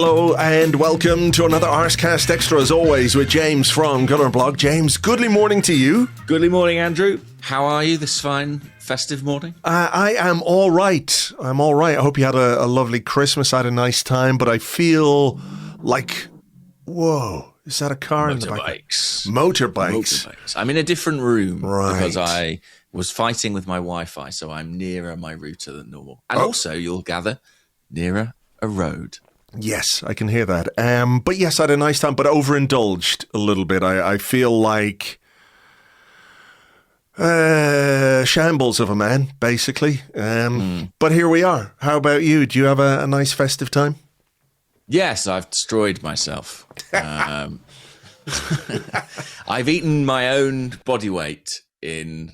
Hello and welcome to another Arsecast Extra, as always, with James from Gunnerblog. James, goodly morning to you. Goodly morning, Andrew. How are you this fine festive morning? I am all right. I'm all right. I hope you had a lovely Christmas. I had a nice time, but I feel like, whoa, is that a car in the back? Motorbikes. I'm in a different room because Right. I was fighting with my Wi-Fi, so I'm nearer my router than normal. And also, you'll gather, nearer a road. Yes, I can hear that. But yes, I had a nice time, but overindulged a little bit. I feel like shambles of a man, basically. But here we are. How about you? Do you have a nice festive time? Yes, I've destroyed myself. I've eaten my own body weight in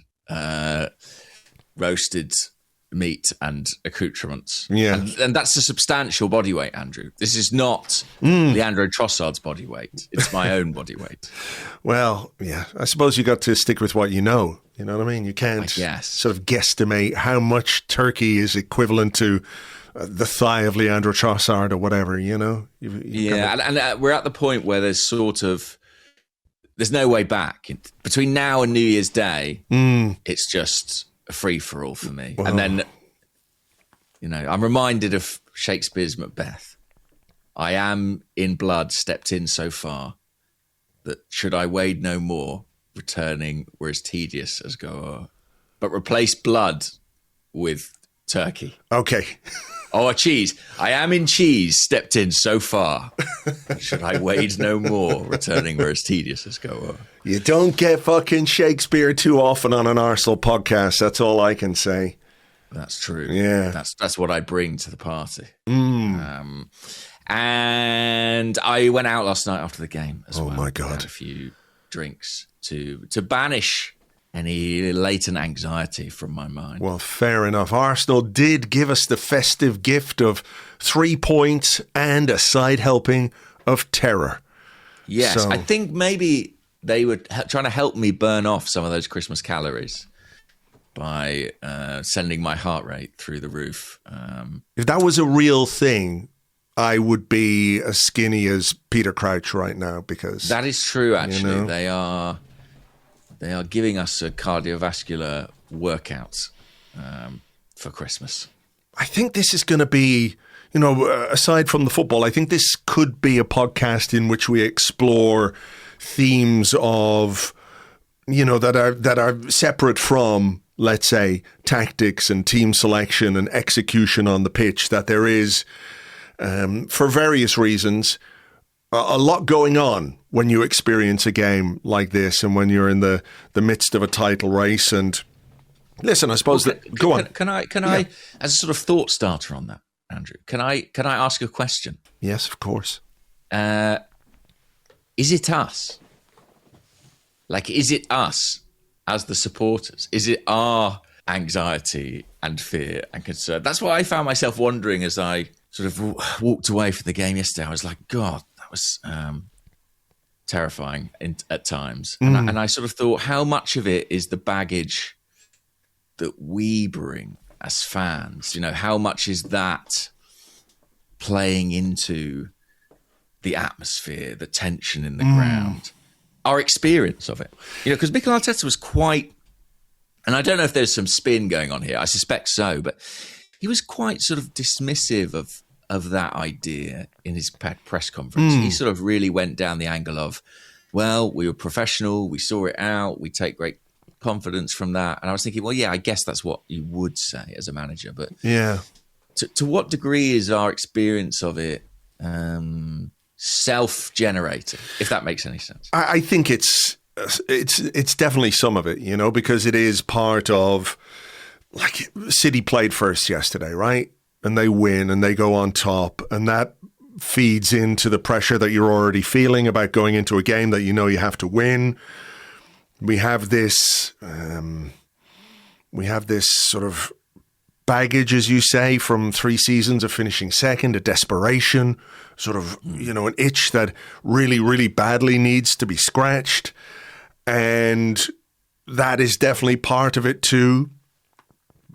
roasted meat and accoutrements. Yeah. And that's a substantial body weight, Andrew. This is not Leandro Trossard's body weight. It's my own body weight. Well, yeah, I suppose you got to stick with what you know. You know what I mean? You can't sort of guesstimate how much turkey is equivalent to the thigh of Leandro Trossard or whatever, you know? And we're at the point where there's no way back. Between now and New Year's Day, it's just a free-for-all for me. Wow. And then, I'm reminded of Shakespeare's Macbeth. I am in blood stepped in so far that should I wade no more, returning were as tedious as go o'er. But replace blood with turkey. Okay. Oh, a cheese. I am in cheese, stepped in so far. Should I wade no more, returning where it's tedious as go o'er. You don't get fucking Shakespeare too often on an Arsenal podcast. That's all I can say. That's true. Yeah. That's what I bring to the party. And I went out last night after the game as well. Oh, my God. Had a few drinks to banish any latent anxiety from my mind. Well, fair enough. Arsenal did give us the festive gift of 3 points and a side helping of terror. Yes, So- I think maybe they were trying to help me burn off some of those Christmas calories by sending my heart rate through the roof. If that was a real thing, I would be as skinny as Peter Crouch right now, because That is true, actually. You know? They are giving us a cardiovascular workout for Christmas. I think this is going to be, aside from the football, I think this could be a podcast in which we explore themes of, that are separate from, let's say, tactics and team selection and execution on the pitch, that there is, for various reasons, a lot going on when you experience a game like this and when you're in the midst of a title race. And listen, I suppose go on. Can I, as a sort of thought starter on that, Andrew, can I ask a question? Yes, of course. Is it us? Like, is it us as the supporters? Is it our anxiety and fear and concern? That's what I found myself wondering as I sort of walked away from the game yesterday. I was like, God, that was terrifying at times. And I sort of thought, how much of it is the baggage that we bring as fans? How much is that playing into the atmosphere, the tension in the ground, our experience of it? Because Mikel Arteta was quite, and I don't know if there's some spin going on here, I suspect so, but he was quite sort of dismissive of that idea in his press conference. He sort of really went down the angle of, well, we were professional, we saw it out, we take great confidence from that. And I was thinking, well, yeah, I guess that's what you would say as a manager. But Yeah. to what degree is our experience of it self-generated, if that makes any sense? I think it's definitely some of it, because it is part of, like, City played first yesterday, right? And they win and they go on top, and that feeds into the pressure that you're already feeling about going into a game that you have to win. We have this sort of baggage, as you say, from 3 seasons of finishing second, a desperation, sort of, an itch that really, really badly needs to be scratched. And that is definitely part of it too.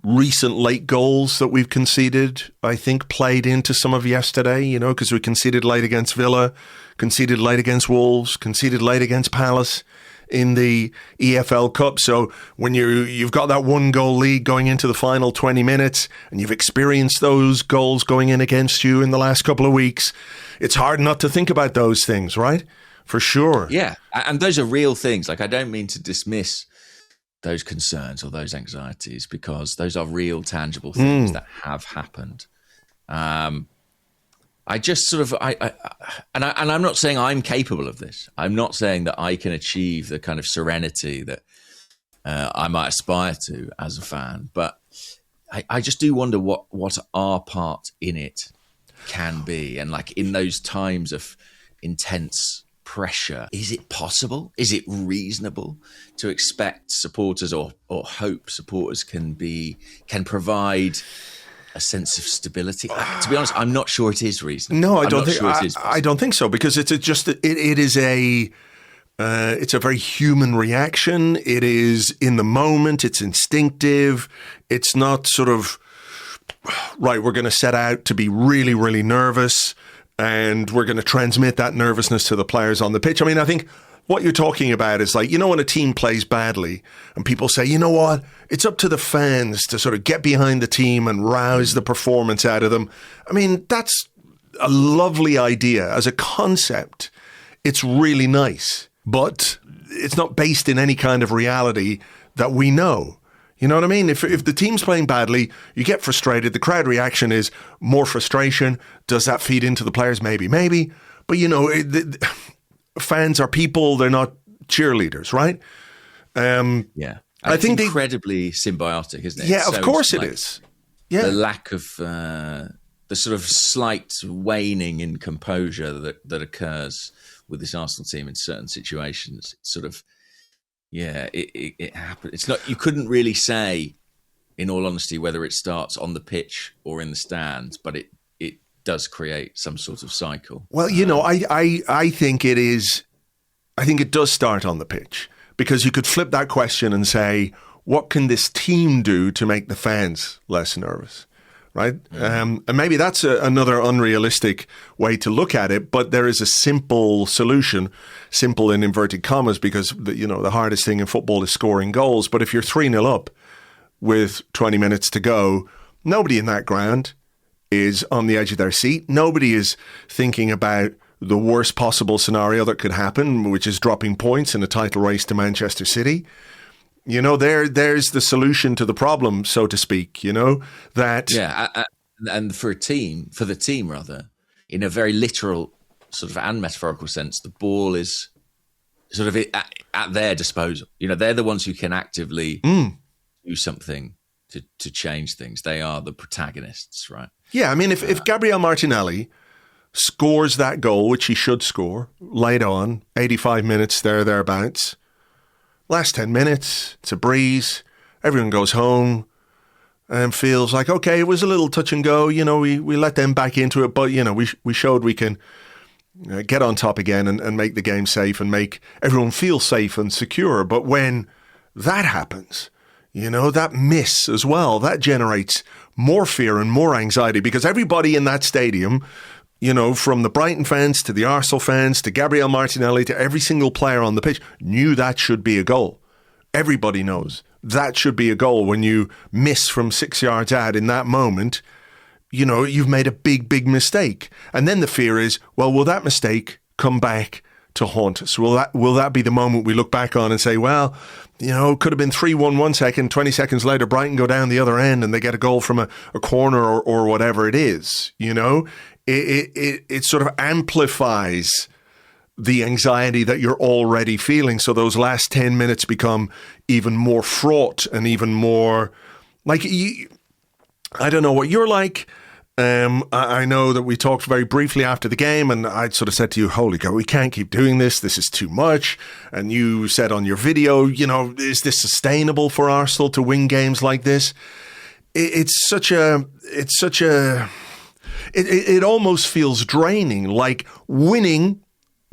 recent late goals that we've conceded, I think, played into some of yesterday, because we conceded late against Villa, conceded late against Wolves, conceded late against Palace in the EFL Cup. So when you've got that 1-goal lead going into the final 20 minutes and you've experienced those goals going in against you in the last couple of weeks, it's hard not to think about those things, right? For sure. Yeah, and those are real things. Like, I don't mean to dismiss those concerns or those anxieties, because those are real, tangible things that have happened. I just sort of, and I'm not saying I'm capable of this. I'm not saying that I can achieve the kind of serenity that I might aspire to as a fan, but I just do wonder what our part in it can be. And like, in those times of intense pressure, is it possible? Is it reasonable to expect supporters or hope supporters can provide a sense of stability? To be honest, I'm not sure it is reasonable. No, I don't think so, because it is a very human reaction. It is in the moment. It's instinctive. It's not sort of, right, we're going to set out to be really, really nervous and we're going to transmit that nervousness to the players on the pitch. I mean, I think what you're talking about is like, when a team plays badly and people say, you know what, it's up to the fans to sort of get behind the team and rouse the performance out of them. I mean, that's a lovely idea as a concept. It's really nice, but it's not based in any kind of reality that we know. You know what I mean? If the team's playing badly, you get frustrated. The crowd reaction is more frustration. Does that feed into the players? Maybe. But, fans are people. They're not cheerleaders, right? Yeah. I think it's incredibly symbiotic, isn't it? Yeah, of course it is. Yeah. The lack of the sort of slight waning in composure that occurs with this Arsenal team in certain situations. It's sort of, yeah, it happened. It's not, you couldn't really say, in all honesty, whether it starts on the pitch or in the stands, but it does create some sort of cycle. Well, I think it is. I think it does start on the pitch, because you could flip that question and say, what can this team do to make the fans less nervous? Right? And maybe that's another unrealistic way to look at it, but there is a simple solution, simple in inverted commas, because the hardest thing in football is scoring goals. But if you're 3-0 up with 20 minutes to go, nobody in that ground is on the edge of their seat. Nobody is thinking about the worst possible scenario that could happen, which is dropping points in a title race to Manchester City. There's the solution to the problem, so to speak, that... Yeah, and for the team, in a very literal sort of and metaphorical sense, the ball is sort of at their disposal. They're the ones who can actively do something to change things. They are the protagonists, right? Yeah, I mean, if Gabriel Martinelli scores that goal, which he should score, late on, 85 minutes thereabouts, last 10 minutes, it's a breeze, everyone goes home and feels like, okay, it was a little touch and go, we let them back into it, but, we showed we can get on top again and make the game safe and make everyone feel safe and secure. But when that happens, that miss as well, that generates more fear and more anxiety, because everybody in that stadium, from the Brighton fans to the Arsenal fans to Gabriel Martinelli to every single player on the pitch, knew that should be a goal. Everybody knows that should be a goal. When you miss from 6 yards out in that moment, you've made a big, big mistake. And then the fear is, well, will that mistake come back to haunt us? Will that be the moment we look back on and say, well, it could have been 3-1 1 second, 20 seconds later, Brighton go down the other end and they get a goal from a corner or whatever it is, It sort of amplifies the anxiety that you're already feeling. So those last 10 minutes become even more fraught and even more like, I don't know what you're like. I know that we talked very briefly after the game and I'd sort of said to you, holy God, we can't keep doing this. This is too much. And you said on your video, is this sustainable for Arsenal to win games like this? It almost feels draining. Like, winning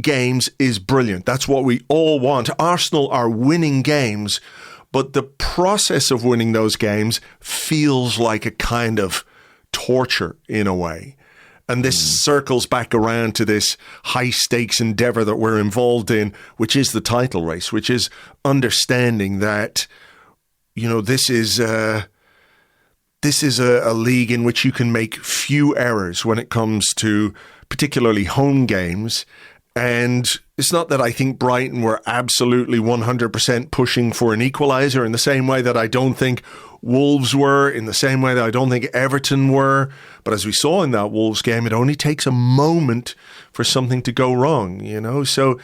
games is brilliant. That's what we all want. Arsenal are winning games, but the process of winning those games feels like a kind of torture in a way. And this circles back around to this high-stakes endeavour that we're involved in, which is the title race, which is understanding that, this is a league in which you can make few errors when it comes to particularly home games. And it's not that I think Brighton were absolutely 100% pushing for an equaliser in the same way that I don't think Wolves were, in the same way that I don't think Everton were. But as we saw in that Wolves game, it only takes a moment for something to go wrong, So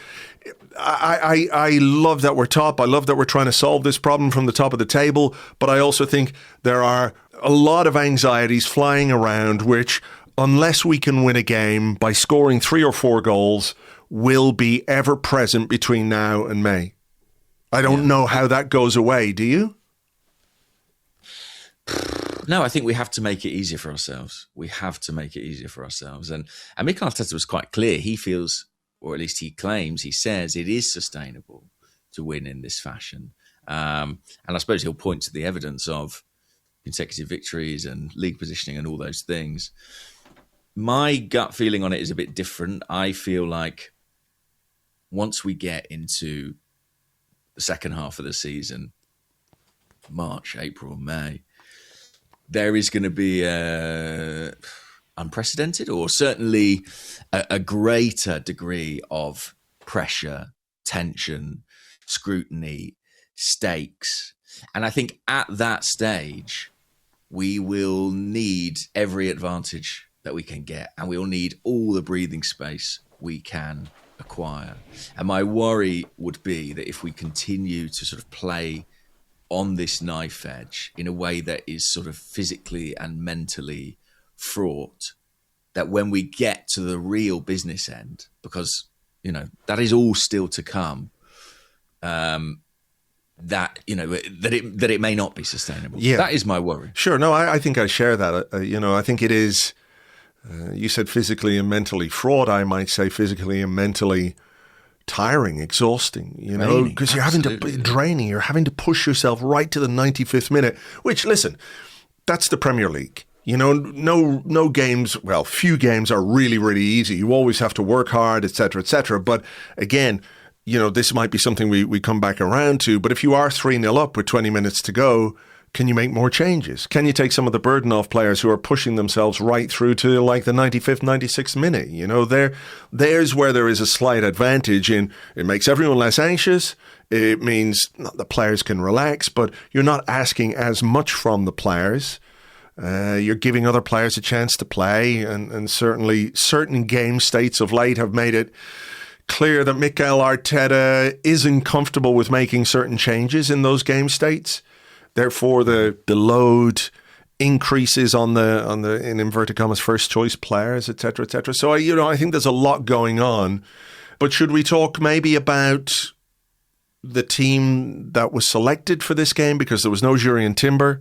I love that we're top. I love that we're trying to solve this problem from the top of the table. But I also think there are a lot of anxieties flying around, which, unless we can win a game by scoring 3 or 4 goals, will be ever present between now and May. I don't know how that goes away. Do you? No, I think we have to make it easier for ourselves. We have to make it easier for ourselves. And Mikel Arteta was quite clear. He feels, or at least he claims, he says it is sustainable to win in this fashion. And I suppose he'll point to the evidence of consecutive victories and league positioning and all those things. My gut feeling on it is a bit different. I feel like once we get into the second half of the season, March, April, May, there is going to be unprecedented, or certainly a greater degree of pressure, tension, scrutiny, stakes. And I think at that stage, we will need every advantage that we can get, and we will need all the breathing space we can acquire. And my worry would be that if we continue to sort of play on this knife edge in a way that is sort of physically and mentally fraught, that when we get to the real business end, because, that is all still to come, that it may not be sustainable. Yeah. That is my worry. Sure. No, I think I share that. I think it is, you said physically and mentally fraught. I might say physically and mentally tiring, exhausting, because you're having to draining. You're having to push yourself right to the 95th minute, which, listen, that's the Premier League. No games, well, few games are really, really easy. You always have to work hard, et cetera, et cetera. But again, this might be something we come back around to. But if you are 3-0 up with 20 minutes to go, can you make more changes? Can you take some of the burden off players who are pushing themselves right through to like the 95th, 96th minute? There's where there is a slight advantage in it makes everyone less anxious. It means not the players can relax, but you're not asking as much from the players. You're giving other players a chance to play, and certainly certain game states of late have made it clear that Mikel Arteta isn't comfortable with making certain changes in those game states. Therefore, the load increases on the in inverted commas first choice players, et cetera, et cetera. So I think there's a lot going on. But should we talk maybe about the team that was selected for this game, because there was no Jurriën Timber?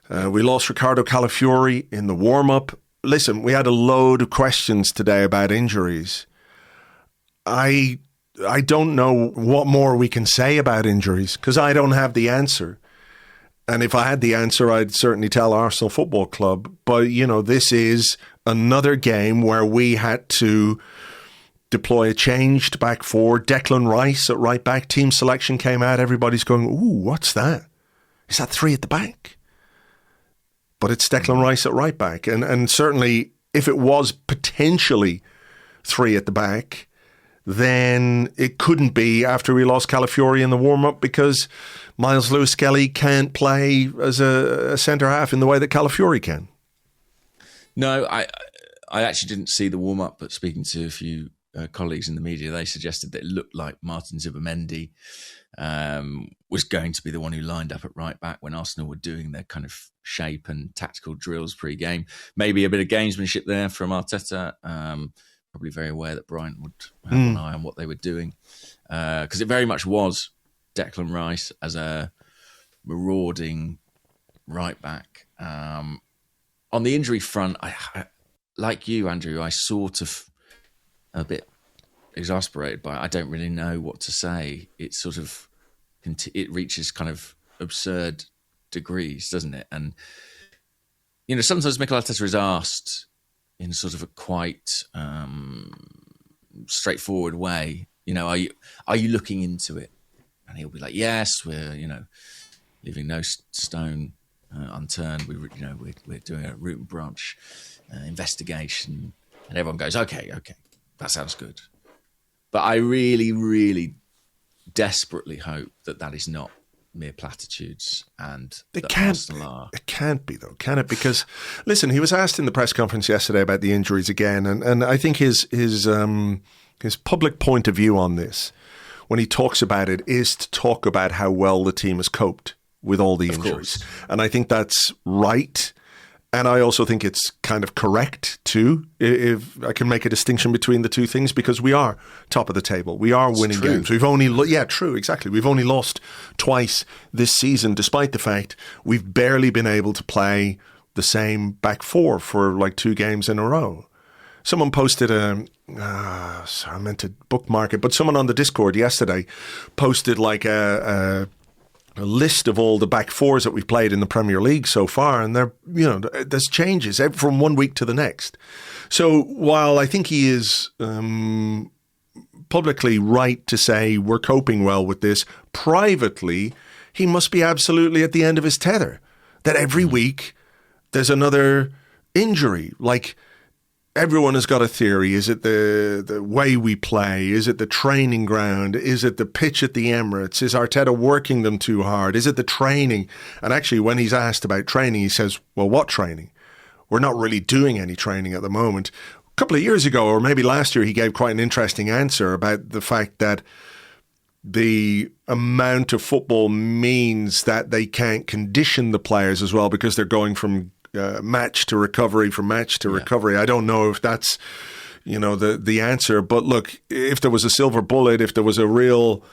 We lost Ricardo Calafiori in the warm up. Listen, we had a load of questions today about injuries. I don't know what more we can say about injuries, because I don't have the answer. And if I had the answer, I'd certainly tell Arsenal Football Club. But, this is another game where we had to deploy a changed back four. Declan Rice at right back. Team selection came out. Everybody's going, ooh, what's that? Is that 3 at the back? But it's Declan Rice at right back. And certainly, if it was potentially 3 at the back, then it couldn't be after we lost Calafiori in the warm-up, because Miles Lewis-Skelly can't play as a centre-half in the way that Calafiori can. No, I actually didn't see the warm-up, but speaking to a few colleagues in the media, they suggested that it looked like Martin Zubimendi was going to be the one who lined up at right back when Arsenal were doing their kind of shape and tactical drills pre-game. Maybe a bit of gamesmanship there from Arteta. Probably very aware that Brighton would have an eye on what they were doing, because it very much was Declan Rice as a marauding right back. On the injury front, I like you, Andrew, I sort of a bit exasperated by it. I don't really know what to say. It's sort of it reaches kind of absurd degrees, doesn't it? And sometimes Mikel Arteta is asked in sort of a quite straightforward way, are you looking into it? And he'll be like, yes, we're leaving no stone unturned. We're doing a root and branch investigation, and everyone goes, okay, that sounds good. But I really, really desperately hope that is not mere platitudes, and it can't be though, can it? Because listen, he was asked in the press conference yesterday about the injuries again, and I think his public point of view on this, when he talks about it, is to talk about how well the team has coped with all the injuries, and I think that's right. And I also think it's kind of correct too, if I can make a distinction between the two things, because we are top of the table. We are winning games. We've only, exactly. We've only lost twice this season, despite the fact we've barely been able to play the same back four for like 2 games in a row. Someone posted sorry, I meant to bookmark it, but someone on the Discord yesterday posted like a list of all the back fours that we've played in the Premier League so far, and there's changes from one week to the next. So while I think he is publicly right to say we're coping well with this, privately he must be absolutely at the end of his tether. That every week there's another injury. Like, everyone has got a theory. Is it the way we play? Is it the training ground? Is it the pitch at the Emirates? Is Arteta working them too hard? Is it the training? And actually, when he's asked about training, he says, well, what training? We're not really doing any training at the moment. A couple of years ago, or maybe last year, he gave quite an interesting answer about the fact that the amount of football means that they can't condition the players as well, because they're going from match to recovery, from match to recovery. I don't know if that's, the answer. But look, if there was a silver bullet, if there was a real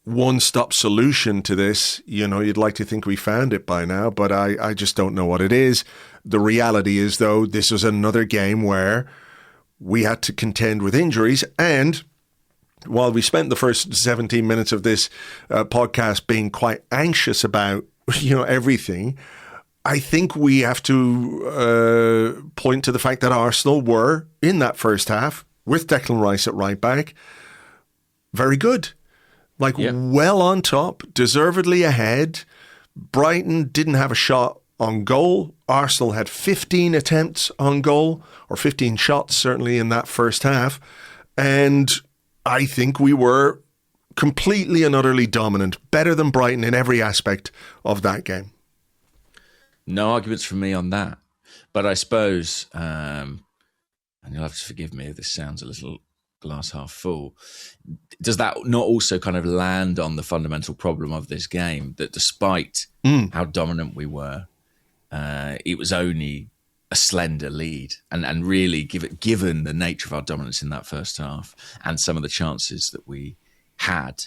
one-stop solution to this, you'd like to think we found it by now. But I just don't know what it is. The reality is, though, this was another game where we had to contend with injuries. And while we spent the first 17 minutes of this podcast being quite anxious about everything, I think we have to point to the fact that Arsenal were, in that first half, with Declan Rice at right back, very good. Well on top, deservedly ahead. Brighton didn't have a shot on goal. Arsenal had 15 attempts on goal, or 15 shots, certainly, in that first half. And I think we were completely and utterly dominant, better than Brighton in every aspect of that game. No arguments from me on that. But I suppose, and you'll have to forgive me if this sounds a little glass half full, does that not also kind of land on the fundamental problem of this game, that despite how dominant we were, it was only a slender lead, and really given the nature of our dominance in that first half and some of the chances that we had,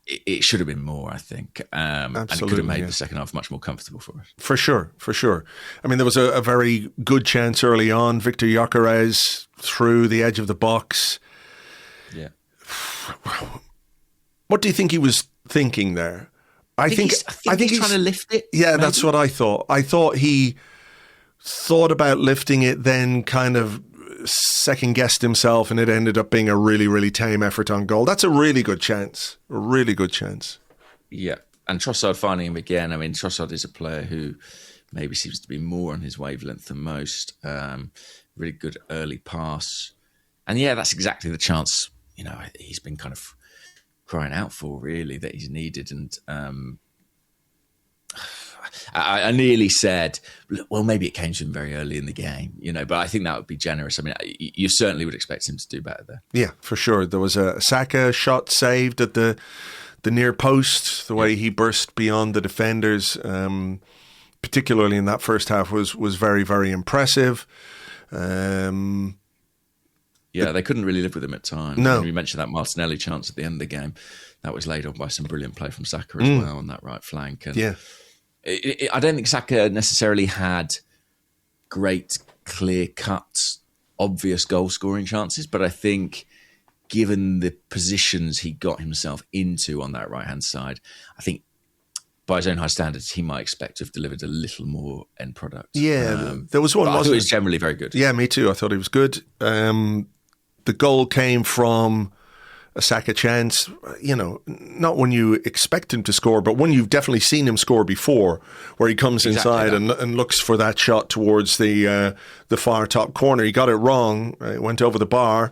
it should have been more, I think. And it could have made the second half much more comfortable for us. For sure. I mean, there was a very good chance early on. Victor Gyökeres through the edge of the box. Yeah. What do you think he was thinking there? I think he's trying to lift it. Yeah, maybe? That's what I thought. I thought he thought about lifting it, then kind of second-guessed himself, and it ended up being a really, really tame effort on goal. That's a really good chance. A really good chance. Yeah. And Trossard finding him again. I mean, Trossard is a player who maybe seems to be more on his wavelength than most. Really good early pass. And yeah, that's exactly the chance, he's been kind of crying out for, really, that he's needed. And I nearly said, well, maybe it came to him very early in the game, but I think that would be generous. I mean, you certainly would expect him to do better there. Yeah, for sure. There was a Saka shot saved at the near post. The way he burst beyond the defenders, particularly in that first half, was very, very impressive. They couldn't really live with him at times. No. And we mentioned that Martinelli chance at the end of the game. That was laid on by some brilliant play from Saka as well on that right flank. And I don't think Saka necessarily had great, clear-cut, obvious goal-scoring chances, but I think given the positions he got himself into on that right-hand side, I think by his own high standards, he might expect to have delivered a little more end product. Yeah, there was one. I thought it was generally very good. Yeah, me too. I thought he was good. The goal came from a Saka chance, not when you expect him to score, but when you've definitely seen him score before, where he comes inside and looks for that shot towards the far top corner. He got it wrong. It went over the bar,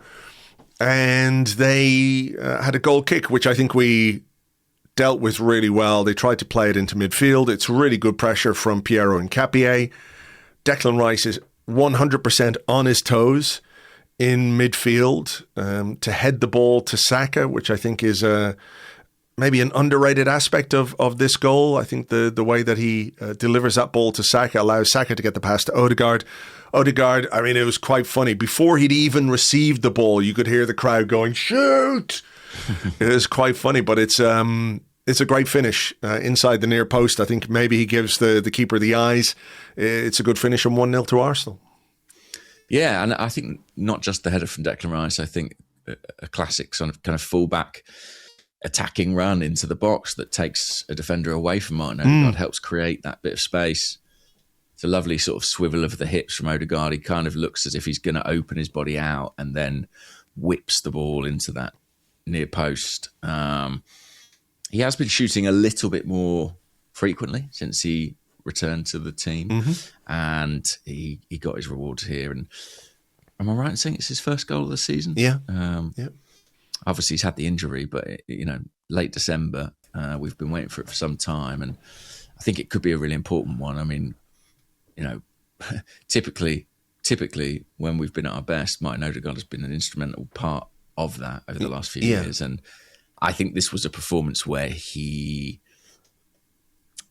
and they had a goal kick, which I think we dealt with really well. They tried to play it into midfield. It's really good pressure from Piero Nketiah. Declan Rice is 100% on his toes in midfield to head the ball to Saka, which I think is maybe an underrated aspect of this goal. I think the way that he delivers that ball to Saka allows Saka to get the pass to Odegaard. Odegaard, I mean, it was quite funny. Before he'd even received the ball, you could hear the crowd going, "Shoot!" It is quite funny, but it's a great finish inside the near post. I think maybe he gives the keeper the eyes. It's a good finish and 1-0 to Arsenal. Yeah, and I think not just the header from Declan Rice. I think a classic sort of kind of fullback attacking run into the box that takes a defender away from Martin Odegaard helps create that bit of space. It's a lovely sort of swivel of the hips from Odegaard. He kind of looks as if he's going to open his body out and then whips the ball into that near post. He has been shooting a little bit more frequently since he returned to the team, and he got his rewards here. And am I right in saying it's his first goal of the season? Yeah. Obviously, he's had the injury, but late December, we've been waiting for it for some time, and I think it could be a really important one. I mean, typically when we've been at our best, Martin Odegaard has been an instrumental part of that over the last few years, and I think this was a performance where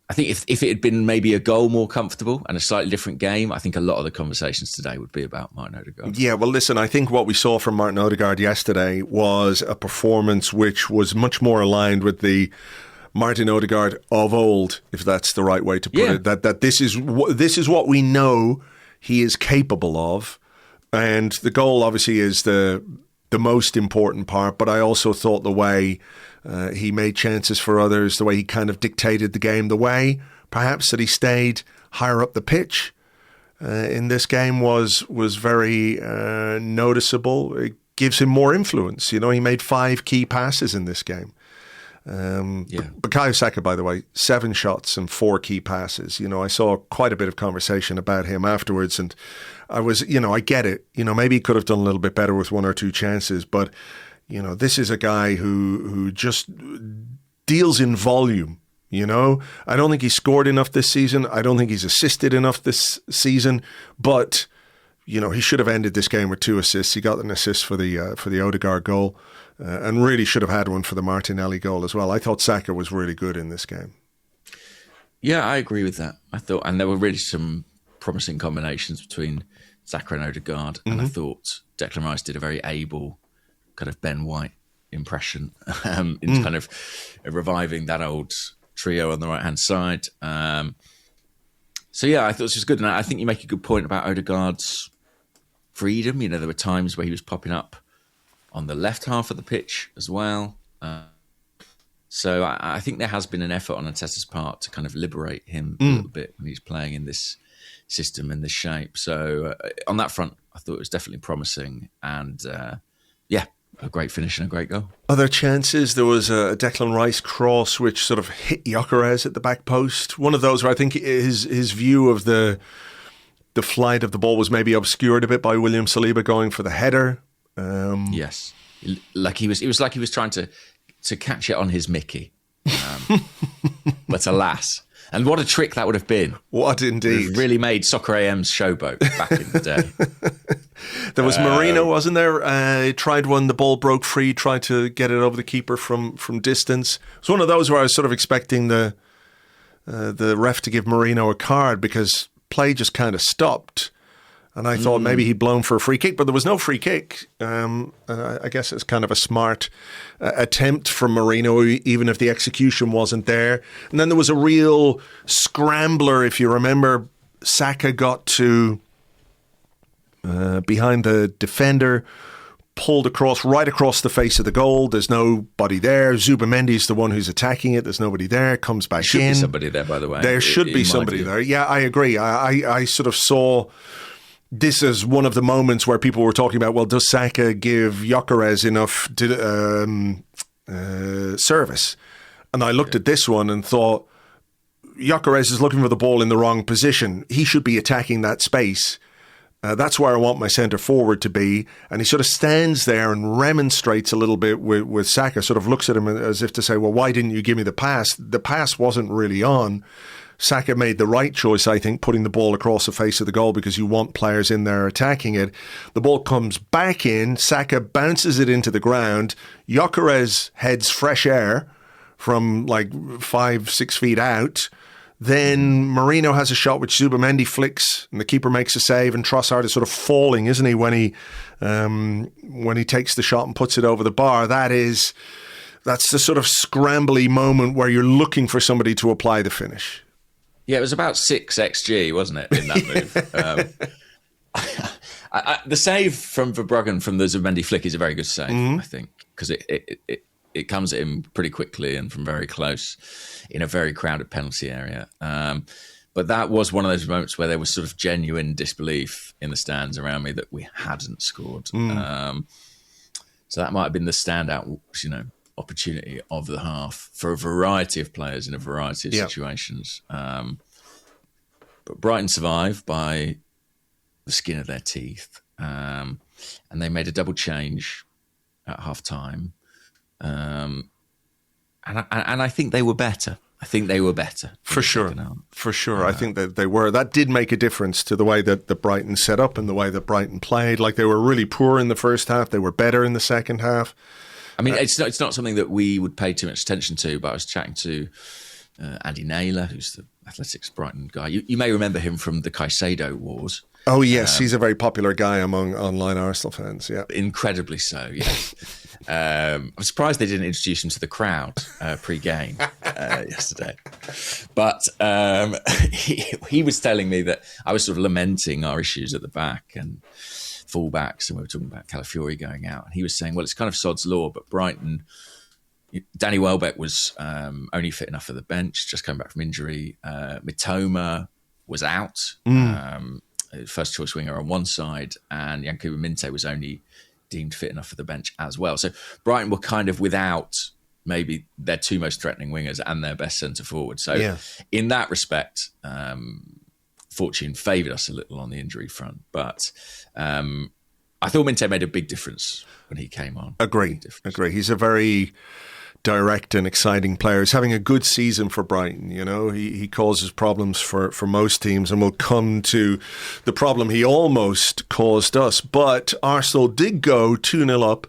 I think if it had been maybe a goal more comfortable and a slightly different game, I think a lot of the conversations today would be about Martin Odegaard. Yeah, well, listen, I think what we saw from Martin Odegaard yesterday was a performance which was much more aligned with the Martin Odegaard of old, if that's the right way to put it. That this is what we know he is capable of, and the goal obviously is the most important part. But I also thought the way he made chances for others, the way he kind of dictated the game, the way perhaps that he stayed higher up the pitch in this game was very noticeable. It gives him more influence. He made 5 key passes in this game. Bukayo Saka, by the way, 7 shots and 4 key passes. I saw quite a bit of conversation about him afterwards, and I was, I get it. Maybe he could have done a little bit better with 1 or 2 chances, but this is a guy who just deals in volume. I don't think he scored enough this season. I don't think he's assisted enough this season, but he should have ended this game with 2 assists. He got an assist for the Odegaard goal. And really should have had one for the Martinelli goal as well. I thought Saka was really good in this game. Yeah, I agree with that. I thought, and there were really some promising combinations between Saka and Odegaard. And I thought Declan Rice did a very able kind of Ben White impression in kind of reviving that old trio on the right-hand side. So yeah, I thought this was good. And I think you make a good point about Odegaard's freedom. There were times where he was popping up on the left half of the pitch as well. So I think there has been an effort on Arteta's part to kind of liberate him a little bit when he's playing in this system and this shape. So on that front, I thought it was definitely promising. And a great finish and a great goal. Other chances, there was a Declan Rice cross which sort of hit Gyökeres at the back post. One of those where I think his view of the flight of the ball was maybe obscured a bit by William Saliba going for the header. Yes, it was like he was trying to catch it on his Mickey, but alas, and what a trick that would have been! What indeed, it really made Soccer AM's showboat back in the day. There was Marino, wasn't there? He tried one, the ball broke free, tried to get it over the keeper from distance. It was one of those where I was sort of expecting the ref to give Marino a card because play just kind of stopped. And I thought maybe he'd blown for a free kick, but there was no free kick. I guess it's kind of a smart attempt from Marino, even if the execution wasn't there. And then there was a real scrambler, if you remember. Saka got to behind the defender, pulled right across the face of the goal. There's nobody there. Zubamendi's the one who's attacking it. There's nobody there. Comes back in. Should be somebody there, by the way. There should be somebody there. Yeah, I agree. I sort of saw this as one of the moments where people were talking about, well, does Saka give Gyökeres enough service? And I looked at this one and thought, Gyökeres is looking for the ball in the wrong position. He should be attacking that space. That's where I want my centre forward to be. And he sort of stands there and remonstrates a little bit with Saka, sort of looks at him as if to say, well, why didn't you give me the pass? The pass wasn't really on. Saka made the right choice, I think, putting the ball across the face of the goal because you want players in there attacking it. The ball comes back in. Saka bounces it into the ground. Gyökeres heads fresh air from like 5-6 feet out. Then Marino has a shot which Zubamendi flicks and the keeper makes a save, and Trossard is sort of falling, isn't he, when he takes the shot and puts it over the bar. That's the sort of scrambly moment where you're looking for somebody to apply the finish. Yeah, it was about 6 XG, wasn't it, in that move? The save from Verbruggen from the Zubamendi flick is a very good save, I think, because it comes at him pretty quickly and from very close in a very crowded penalty area. But that was one of those moments where there was sort of genuine disbelief in the stands around me that we hadn't scored. So that might have been the standout, opportunity of the half for a variety of players in a variety of situations. But Brighton survived by the skin of their teeth. And they made a double change at half time. And I think they were better. For sure. I think that they were. That did make a difference to the way that Brighton set up and the way that Brighton played. Like, they were really poor in the first half. They were better in the second half. I mean, it's not something that we would pay too much attention to, but I was chatting to Andy Naylor, who's the Athletics Brighton guy. You may remember him from the Caicedo Wars. Oh, yes. He's a very popular guy among online Arsenal fans, yeah. Incredibly so, yes. I'm surprised they didn't introduce him to the crowd pre-game yesterday. But he was telling me that I was sort of lamenting our issues at the back and fullbacks, and we were talking about Calafiori going out. And he was saying, well, it's kind of sod's law, but Brighton, Danny Welbeck was only fit enough for the bench, just coming back from injury. Mitoma was out, first choice winger on one side, and Yankuba Minte was only deemed fit enough for the bench as well. So Brighton were kind of without maybe their two most threatening wingers and their best centre forward. So in that respect, fortune favoured us a little on the injury front. But I thought Minte made a big difference when he came on. Agree. He's a very direct and exciting player. He's having a good season for Brighton. He causes problems for most teams, and we'll come to the problem he almost caused us. But Arsenal did go 2-0 up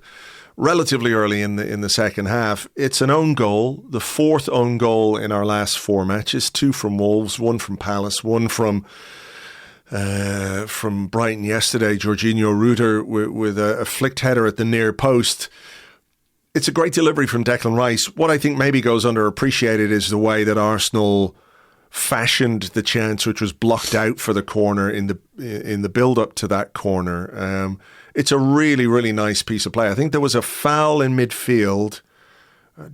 relatively early in the second half. It's an own goal, the fourth own goal in our last 4 matches, 2 from Wolves, 1 from Palace, 1 from Brighton yesterday. Jorginho Rutter with a flicked header at the near post. It's a great delivery from Declan Rice. What I think maybe goes underappreciated is the way that Arsenal fashioned the chance, which was blocked out for the corner in the build-up to that corner. It's a really, really nice piece of play. I think there was a foul in midfield.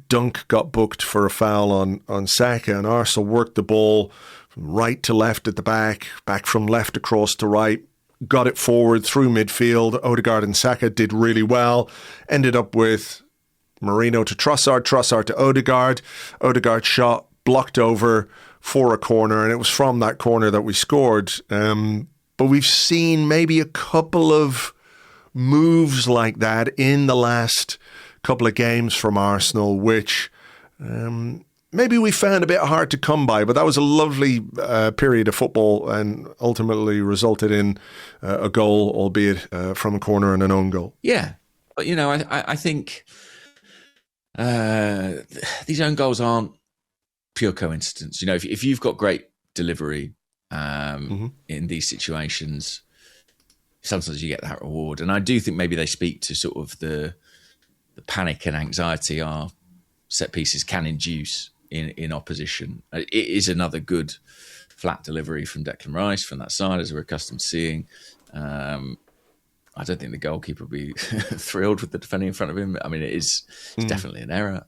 Dunk got booked for a foul on Saka, and Arsenal worked the ball from right to left at the back from left across to right, got it forward through midfield. Odegaard and Saka did really well. Ended up with Marino to Trossard to Odegaard. Odegaard shot blocked over for a corner, and it was from that corner that we scored. But we've seen maybe a couple of moves like that in the last couple of games from Arsenal, which maybe we found a bit hard to come by, but that was a lovely period of football and ultimately resulted in a goal, albeit from a corner and an own goal. Yeah, but I think these own goals aren't pure coincidence. If you've got great delivery in these situations, sometimes you get that reward. And I do think maybe they speak to sort of the panic and anxiety our set pieces can induce in opposition. It is another good flat delivery from Declan Rice from that side, as we're accustomed to seeing. I don't think the goalkeeper will be thrilled with the defending in front of him. I mean, it's definitely an error.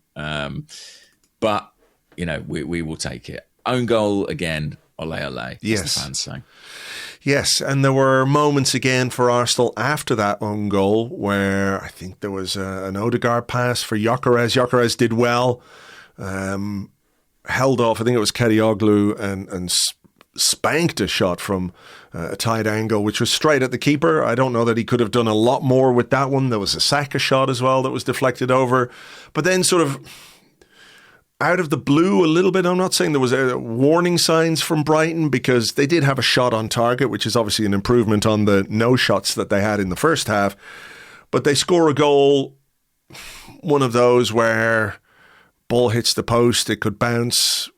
But, we will take it. Own goal again, ole ole, yes. as the fans say. Yes, and there were moments again for Arsenal after that own goal where I think there was an Odegaard pass for Gyökeres. Gyökeres did well, held off, I think it was Kadioglu, and spanked a shot from a tight angle, which was straight at the keeper. I don't know that he could have done a lot more with that one. There was a Saka shot as well that was deflected over. But then sort of out of the blue a little bit, I'm not saying there was warning signs from Brighton, because they did have a shot on target, which is obviously an improvement on the no shots that they had in the first half. But they score a goal, one of those where ball hits the post, it could bounce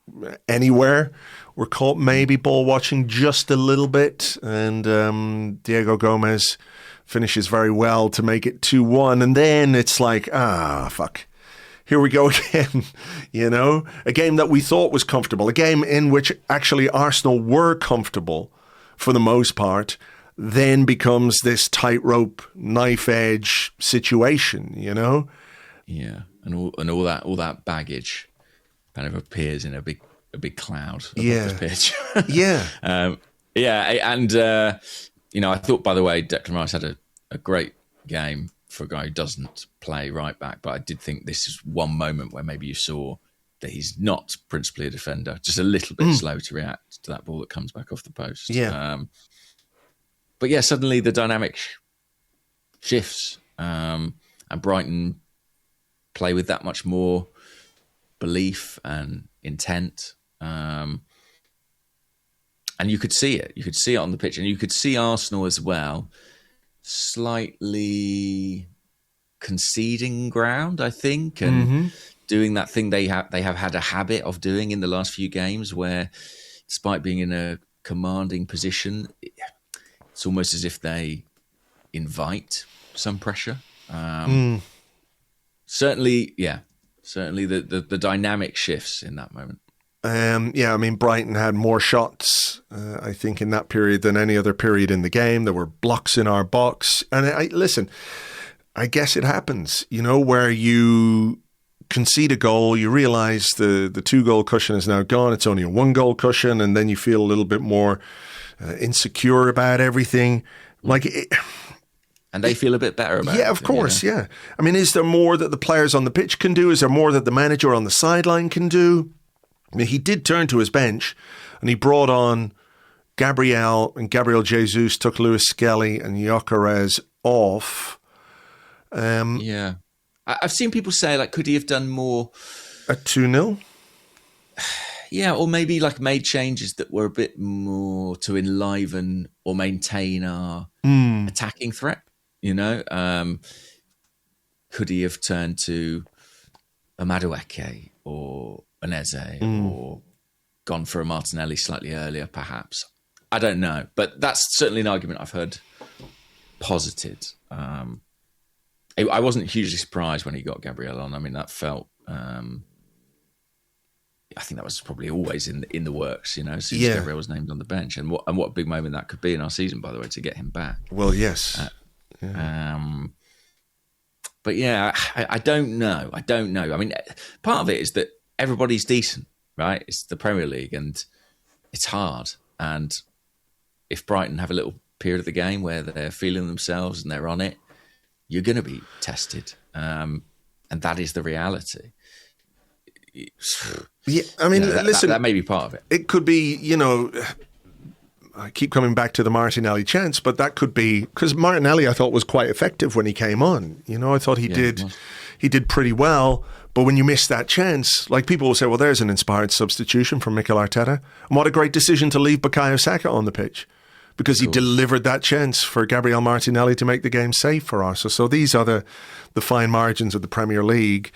anywhere. We're caught maybe ball watching just a little bit, and Diego Gomez finishes very well to make it 2-1. And then it's like, fuck. Here we go again, a game that we thought was comfortable, a game in which actually Arsenal were comfortable for the most part, then becomes this tightrope, knife edge situation, Yeah, and all that baggage kind of appears in a big cloud above the pitch. Yeah. I thought, by the way, Declan Rice had a great game for a guy who doesn't play right back, but I did think this is one moment where maybe you saw that he's not principally a defender, just a little bit slow to react to that ball that comes back off the post. Yeah. But yeah, suddenly the dynamic shifts, and Brighton play with that much more belief and intent. And you could see it. You could see it on the pitch, and you could see Arsenal as well, slightly conceding ground, I think, and doing that thing they have had a habit of doing in the last few games, where despite being in a commanding position, it's almost as if they invite some pressure. Certainly the dynamic shifts in that moment. Brighton had more shots, I think, in that period than any other period in the game. There were blocks in our box. And I guess it happens, where you concede a goal, you realise the 2-goal cushion is now gone. It's only a 1-goal cushion. And then you feel a little bit more insecure about everything. And they feel a bit better about it. Yeah, of course, yeah. I mean, is there more that the players on the pitch can do? Is there more that the manager on the sideline can do? I mean, he did turn to his bench and he brought on Gabriel Jesus, took Lewis Skelly and Gyökeres off. I've seen people say, could he have done more? At 2-0? Yeah, or maybe made changes that were a bit more to enliven or maintain our attacking threat. Could he have turned to a Madueke or an Eze or gone for a Martinelli slightly earlier, perhaps? I don't know, but that's certainly an argument I've heard posited. I wasn't hugely surprised when he got Gabriel on. I mean, that felt. I think that was probably always in the works, as soon as Gabriel was named on the bench, and what a big moment that could be in our season, by the way, to get him back. Well, yes. But yeah, I don't know. I mean, part of it is that everybody's decent, right? It's the Premier League and it's hard. And if Brighton have a little period of the game where they're feeling themselves and they're on it, you're going to be tested. And that is the reality. Yeah, I mean, listen, that may be part of it. It could be, I keep coming back to the Martinelli chance, but that could be because Martinelli I thought was quite effective when he came on. I thought he did pretty well. But when you miss that chance, people will say, well, there's an inspired substitution from Mikel Arteta. And what a great decision to leave Bukayo Saka on the pitch, because he delivered that chance for Gabriel Martinelli to make the game safe for us. So these are the fine margins of the Premier League.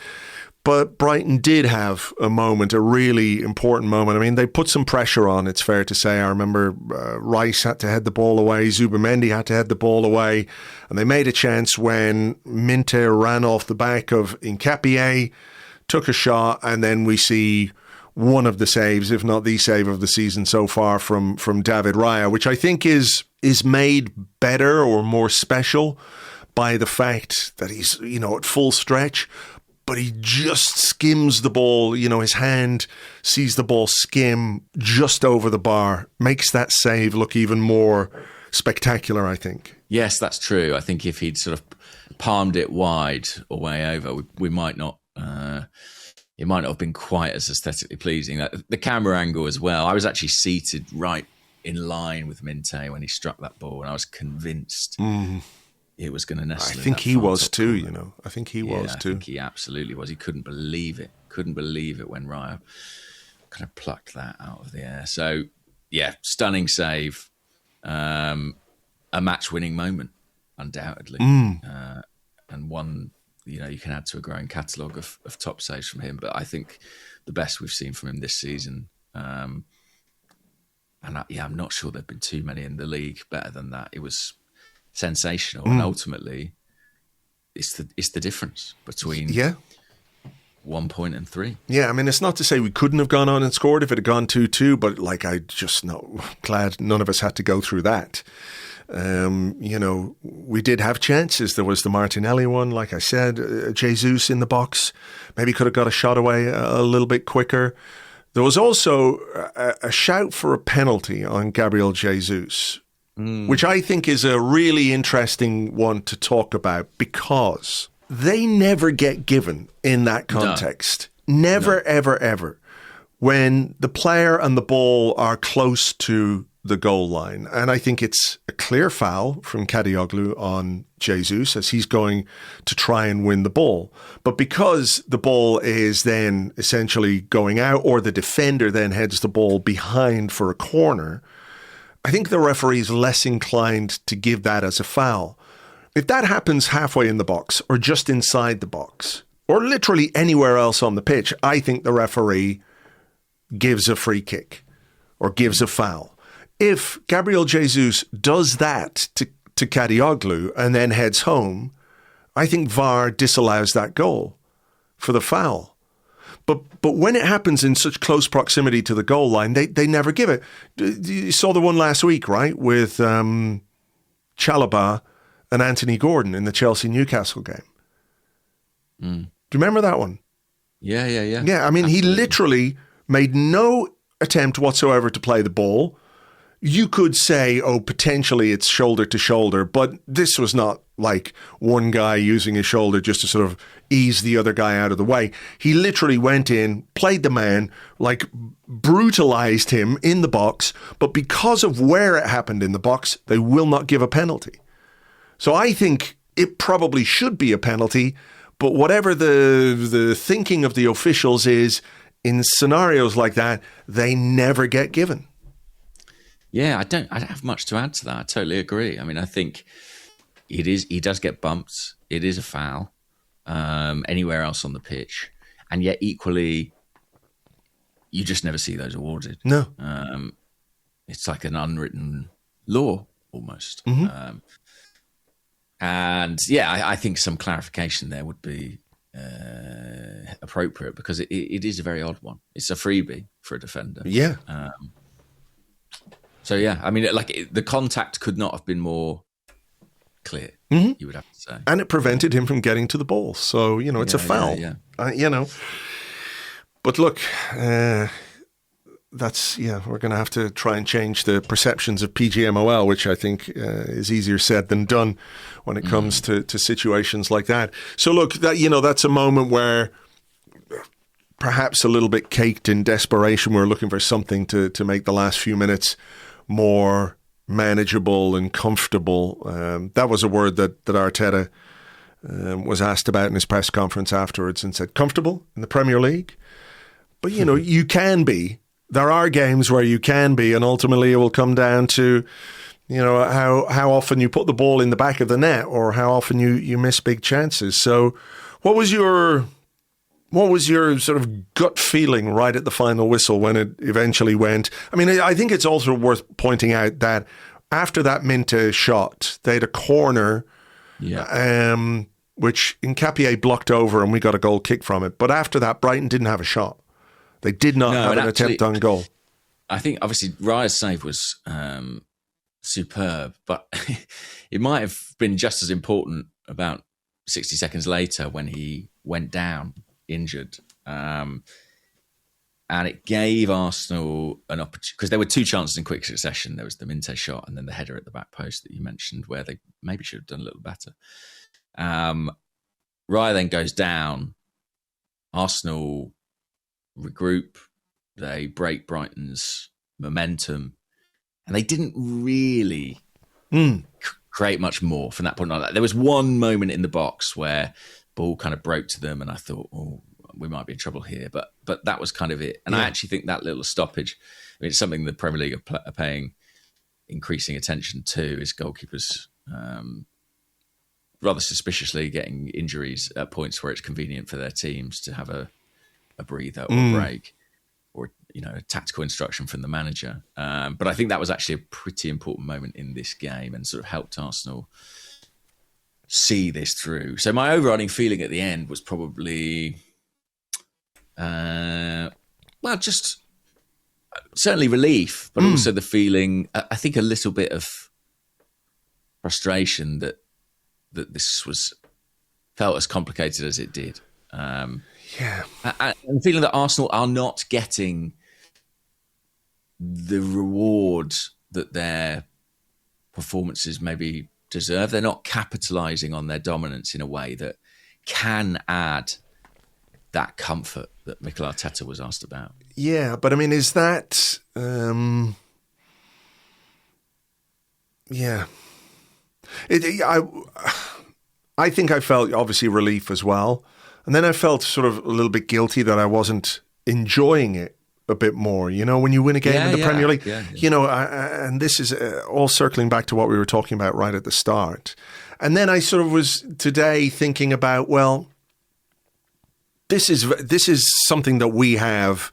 But Brighton did have a moment, a really important moment. I mean, they put some pressure on, it's fair to say. I remember Rice had to head the ball away, Zubimendi had to head the ball away, and they made a chance when Minte ran off the back of Nketiah, took a shot, and then we see one of the saves, if not the save of the season so far from David Raya, which I think is made better or more special by the fact that he's, at full stretch, but he just skims the ball. His hand sees the ball skim just over the bar, makes that save look even more spectacular, I think. Yes, that's true. I think if he'd sort of palmed it wide or way over, we might not. It might not have been quite as aesthetically pleasing. The camera angle as well. I was actually seated right in line with Minte when he struck that ball, and I was convinced it was going to nestle. I think he was too. I think he was too. I think he absolutely was. He couldn't believe it. Couldn't believe it when Raya kind of plucked that out of the air. So yeah, stunning save. A match-winning moment, undoubtedly, and one you can add to a growing catalogue of top saves from him. But I think the best we've seen from him this season, and I'm not sure there've been too many in the league better than that. It was sensational, and ultimately, it's the difference between 1 point and 3. Yeah, I mean, it's not to say we couldn't have gone on and scored if it had gone 2-2, but I just glad none of us had to go through that. We did have chances. There was the Martinelli one, like I said, Jesus in the box. Maybe could have got a shot away a little bit quicker. There was also a shout for a penalty on Gabriel Jesus, which I think is a really interesting one to talk about because they never get given in that context. Never, ever, ever. When the player and the ball are close to the goal line. And I think it's a clear foul from Kadioglu on Jesus as he's going to try and win the ball. But because the ball is then essentially going out, or the defender then heads the ball behind for a corner, I think the referee is less inclined to give that as a foul. If that happens halfway in the box or just inside the box or literally anywhere else on the pitch, I think the referee gives a free kick or gives a foul. If Gabriel Jesus does that to Kadioglu and then heads home, I think VAR disallows that goal for the foul. But when it happens in such close proximity to the goal line, they never give it. You saw the one last week, right, with Chalobah and Anthony Gordon in the Chelsea-Newcastle game. Do you remember that one? Yeah. Yeah, I mean, Absolutely. He literally made no attempt whatsoever to play the ball. You could say, potentially it's shoulder to shoulder, but this was not like one guy using his shoulder just to sort of ease the other guy out of the way. He literally went in, played the man, brutalized him in the box, but because of where it happened in the box, they will not give a penalty. So I think it probably should be a penalty, but whatever the thinking of the officials is, in scenarios like that, they never get given. Yeah, I don't have much to add to that. I totally agree. I mean, I think he does get bumped. It is a foul anywhere else on the pitch. And yet equally, you just never see those awarded. No. It's like an unwritten law almost. And yeah, I think some clarification there would be appropriate because it is a very odd one. It's a freebie for a defender. Yeah. So yeah, I mean, the contact could not have been more clear. You would have to say, and it prevented him from getting to the ball. So it's a foul. Yeah. But look, that's we're going to have to try and change the perceptions of PGMOL, which I think is easier said than done when it comes to situations like that. So look, that's a moment where, perhaps a little bit caked in desperation, we're looking for something to make the last few minutes more manageable and comfortable. That was a word that Arteta was asked about in his press conference afterwards and said, comfortable in the Premier League? But, you can be. There are games where you can be, and ultimately it will come down to, how often you put the ball in the back of the net or how often you miss big chances. So what was your sort of gut feeling right at the final whistle when it eventually went? I mean, I think it's also worth pointing out that after that Minte shot, they had a corner, which Nkapie blocked over and we got a goal kick from it. But after that, Brighton didn't have a shot. They did not have an attempt on goal. I think obviously Raya's save was superb, but it might have been just as important about 60 seconds later when he went down injured. And it gave Arsenal an opportunity, because there were two chances in quick succession. There was the Minte shot and then the header at the back post that you mentioned, where they maybe should have done a little better. Raya then goes down. Arsenal regroup. They break Brighton's momentum. And they didn't really create much more from that point on. There was one moment in the box where ball kind of broke to them and I thought, oh, we might be in trouble here. But that was kind of it. And I actually think that little stoppage, I mean, it's something the Premier League are paying increasing attention to, is goalkeepers rather suspiciously getting injuries at points where it's convenient for their teams to have a breather or a break, or a tactical instruction from the manager. But I think that was actually a pretty important moment in this game and sort of helped Arsenal see this through. So my overriding feeling at the end was probably, just certainly relief, but also the feeling, I think a little bit of frustration that this was felt as complicated as it did. And feeling that Arsenal are not getting the reward that their performances maybe deserve. They're not capitalising on their dominance in a way that can add that comfort that Mikel Arteta was asked about. Yeah, but I mean, is that... I think I felt obviously relief as well. And then I felt sort of a little bit guilty that I wasn't enjoying it a bit more. When you win a game in the Premier League, and this is all circling back to what we were talking about right at the start. And then I sort of was today thinking about, well, this is something that we have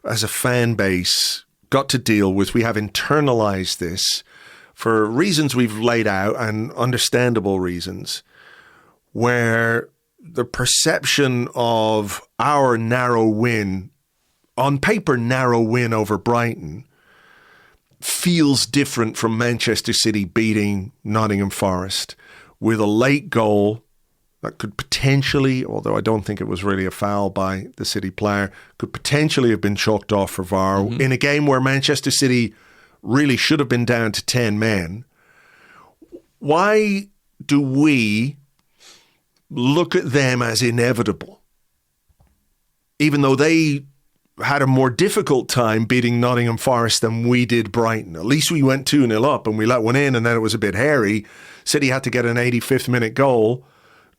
as a fan base got to deal with. We have internalized this for reasons we've laid out, and understandable reasons, where the perception of our narrow win, on paper narrow win over Brighton, feels different from Manchester City beating Nottingham Forest with a late goal that could potentially, although I don't think it was really a foul by the City player, could potentially have been chalked off for VAR in a game where Manchester City really should have been down to 10 men. Why do we look at them as inevitable, even though they had a more difficult time beating Nottingham Forest than we did Brighton? At least we went 2-0 up and we let one in, and then it was a bit hairy. City had to get an 85th minute goal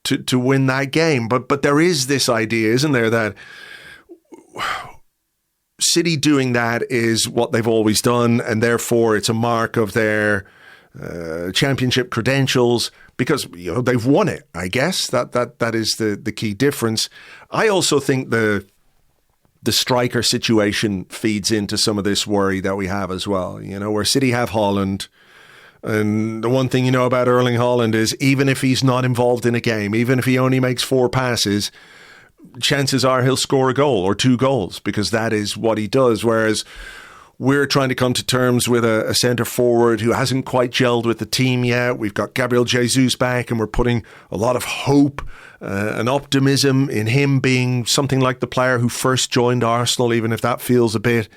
to win that game. But there is this idea, isn't there, that City doing that is what they've always done, and therefore it's a mark of their championship credentials, because they've won it. I guess that is the key difference. I also think the striker situation feeds into some of this worry that we have as well. Where City have Haaland, and the one thing about Erling Haaland is, even if he's not involved in a game, even if he only makes 4 passes, chances are he'll score a goal or 2 goals, because that is what he does. Whereas we're trying to come to terms with a centre forward who hasn't quite gelled with the team yet. We've got Gabriel Jesus back, and we're putting a lot of hope and optimism in him being something like the player who first joined Arsenal, even if that feels a bit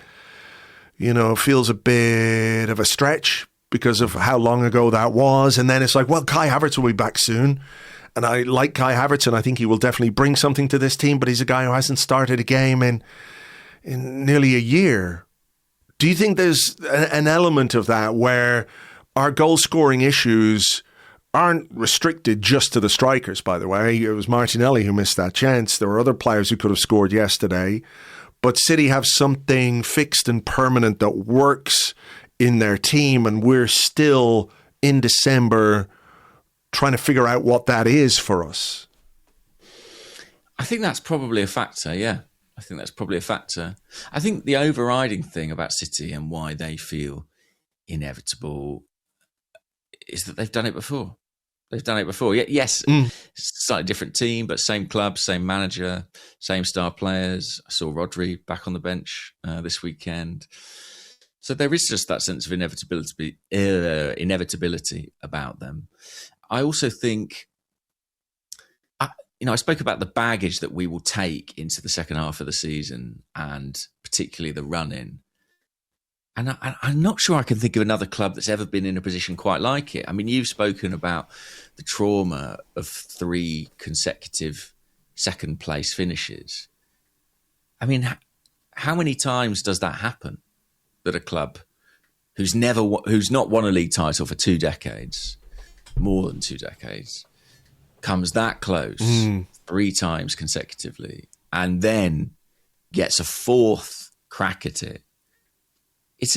of a stretch because of how long ago that was. And then it's like, well, Kai Havertz will be back soon. And I like Kai Havertz, and I think he will definitely bring something to this team, but he's a guy who hasn't started a game in nearly a year. Do you think there's an element of that where our goal-scoring issues aren't restricted just to the strikers, by the way? It was Martinelli who missed that chance. There were other players who could have scored yesterday. But City have something fixed and permanent that works in their team, and we're still in December trying to figure out what that is for us. I think that's probably a factor, yeah. I think that's probably a factor. I think the overriding thing about City and why they feel inevitable is that they've done it before. They've done it before. Yes, slightly different team, but same club, same manager, same star players. I saw Rodri back on the bench this weekend. So there is just that sense of inevitability about them. I also think, I spoke about the baggage that we will take into the second half of the season, and particularly the run-in. And I'm not sure I can think of another club that's ever been in a position quite like it. I mean, you've spoken about the trauma of 3 consecutive second-place finishes. I mean, how many times does that happen? That a club who's not won a league title for 2 decades, more than 2 decades, comes that close 3 times consecutively, and then gets a 4th crack at it. It's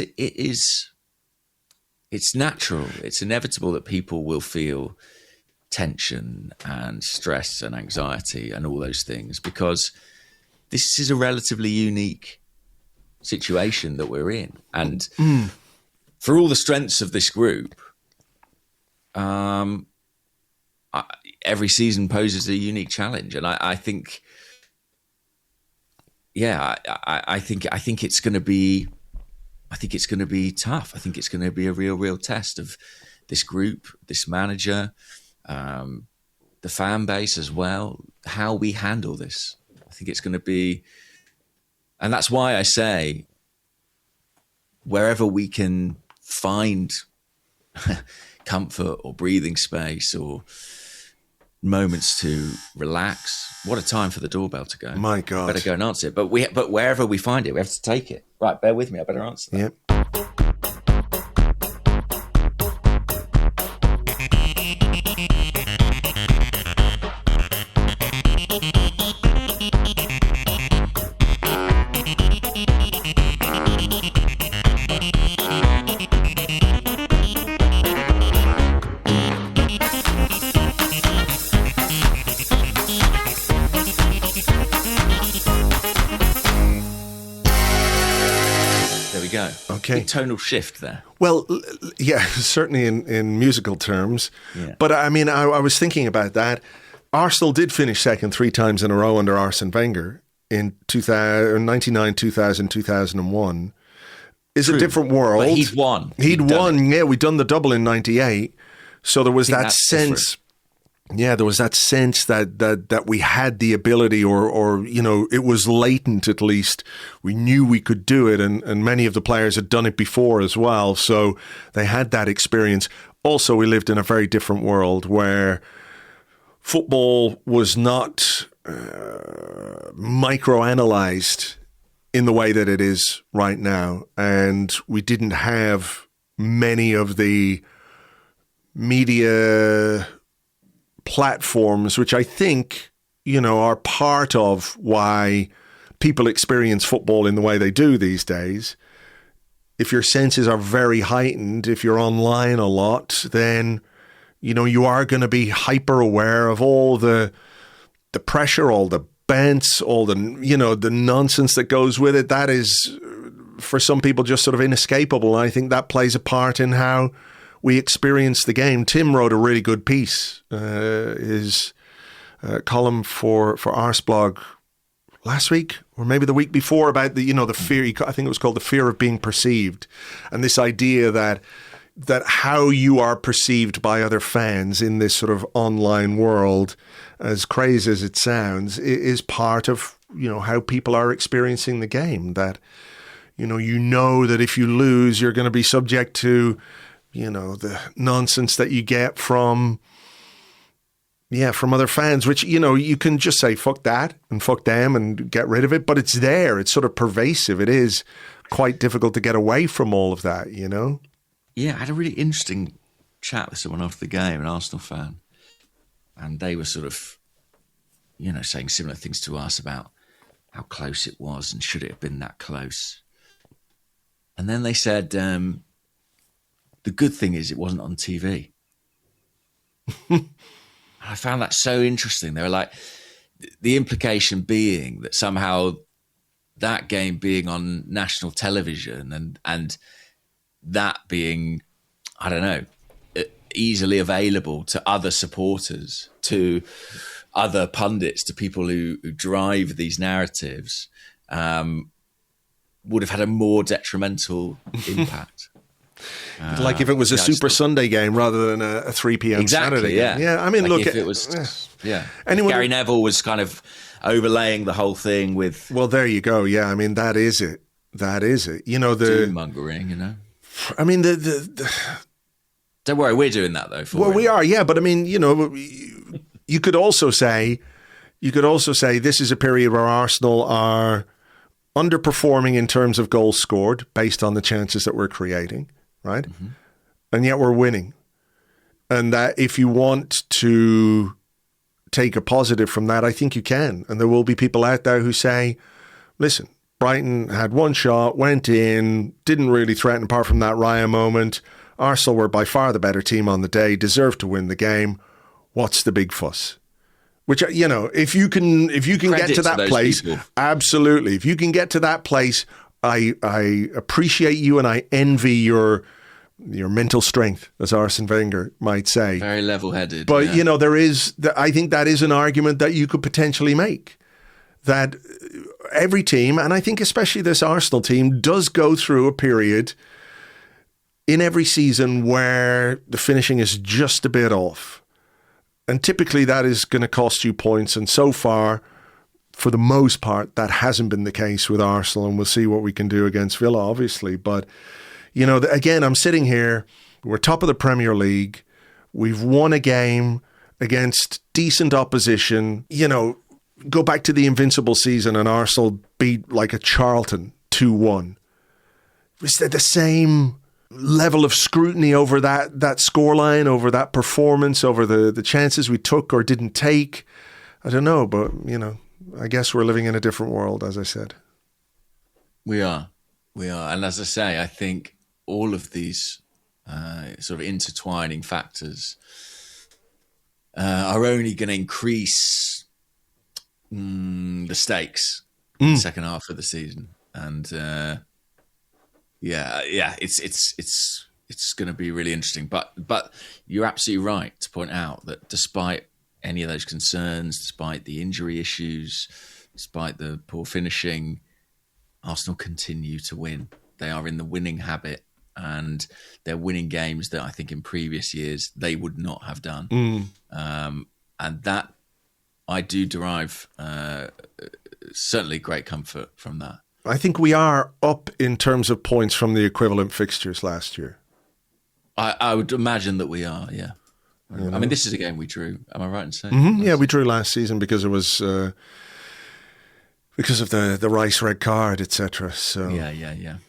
natural. It's inevitable that people will feel tension and stress and anxiety and all those things, because this is a relatively unique situation that we're in. And for all the strengths of this group, every season poses a unique challenge. And I think, I think it's going to be, tough. I think it's going to be a real test of this group, this manager, the fan base as well, how we handle this. I think it's going to be, and that's why I say, wherever we can find comfort or breathing space or moments to relax, what a time for the doorbell to go. My God. Better go and answer it. But wherever we find it, we have to take it. Right, bear with me. I better answer that. Yep. Okay. Big tonal shift there. Well, yeah, certainly in musical terms. Yeah. But I mean, I was thinking about that. Arsenal did finish second 3 times in a row under Arsene Wenger in 99, 2000, 2001. It's a different world. But he'd won. He'd won. Yeah, we'd done the double in 98. So there was that sense. Different. Yeah, there was that sense that we had the ability, or it was latent at least. We knew we could do it, and many of the players had done it before as well. So they had that experience. Also, we lived in a very different world where football was not microanalyzed in the way that it is right now. And we didn't have many of the media platforms, which I think, are part of why people experience football in the way they do these days. If your senses are very heightened, if you're online a lot, then, you are going to be hyper aware of all the pressure, all the bents, all the, the nonsense that goes with it. That is, for some people, just sort of inescapable. And I think that plays a part in how we experience the game. Tim wrote a really good piece, his column for Arseblog last week, or maybe the week before, about the fear. I think it was called The Fear of Being Perceived, and this idea that how you are perceived by other fans in this sort of online world, as crazy as it sounds, is part of how people are experiencing the game. That that if you lose, you're going to be subject to the nonsense that you get from other fans, which, you can just say, fuck that and fuck them and get rid of it. But it's there. It's sort of pervasive. It is quite difficult to get away from all of that, Yeah, I had a really interesting chat with someone after the game, an Arsenal fan. And they were sort of, saying similar things to us about how close it was and should it have been that close. And then they said, the good thing is it wasn't on TV. I found that so interesting. They were like, the implication being that somehow that game being on national television and that being, I don't know, easily available to other supporters, to other pundits, to people who drive these narratives, would have had a more detrimental impact. Like if it was a Super Sunday game rather than a 3 p.m. Saturday game. Yeah, I mean, like look, if it was, If Gary Neville was kind of overlaying the whole thing with. Well, there you go. Yeah, I mean, that is it. You know, the doom-mongering, you know. I mean, don't worry, we're doing that though. We are, yeah. But I mean, you know, you could also say this is a period where Arsenal are underperforming in terms of goals scored based on the chances that we're creating, right? Mm-hmm. And yet we're winning. And that if you want to take a positive from that, I think you can. And there will be people out there who say, listen, Brighton had one shot, went in, didn't really threaten apart from that Raya moment. Arsenal were by far the better team on the day, deserved to win the game. What's the big fuss? Which, you know, if you can get to that place, people. Absolutely. If you can get to that place, I appreciate you and I envy your mental strength, as Arsene Wenger might say. Very level-headed. But, you know, I think that is an argument that you could potentially make. That every team, and I think especially this Arsenal team, does go through a period in every season where the finishing is just a bit off. And typically that is going to cost you points. And so far, for the most part, that hasn't been the case with Arsenal. And we'll see what we can do against Villa, obviously. But, you know, again, I'm sitting here. We're top of the Premier League. We've won a game against decent opposition. You know, go back to the Invincible season and Arsenal beat like a Charlton 2-1. Was there the same level of scrutiny over that scoreline, over that performance, over the chances we took or didn't take? I don't know, but, you know, I guess we're living in a different world, as I said. We are. And as I say, I think all of these sort of intertwining factors are only going to increase the stakes in the second half of the season. And it's going to be really interesting. But you're absolutely right to point out that despite any of those concerns, despite the injury issues, despite the poor finishing, Arsenal continue to win. They are in the winning habit, and they're winning games that I think in previous years they would not have done. And that I do derive certainly great comfort from that. I think we are up in terms of points from the equivalent fixtures last year. I would imagine that we are, yeah. You know? I mean, this is a game we drew. Am I right in saying? Mm-hmm. Yeah, we drew last season because it was because of the Rice red card, etc. So yeah.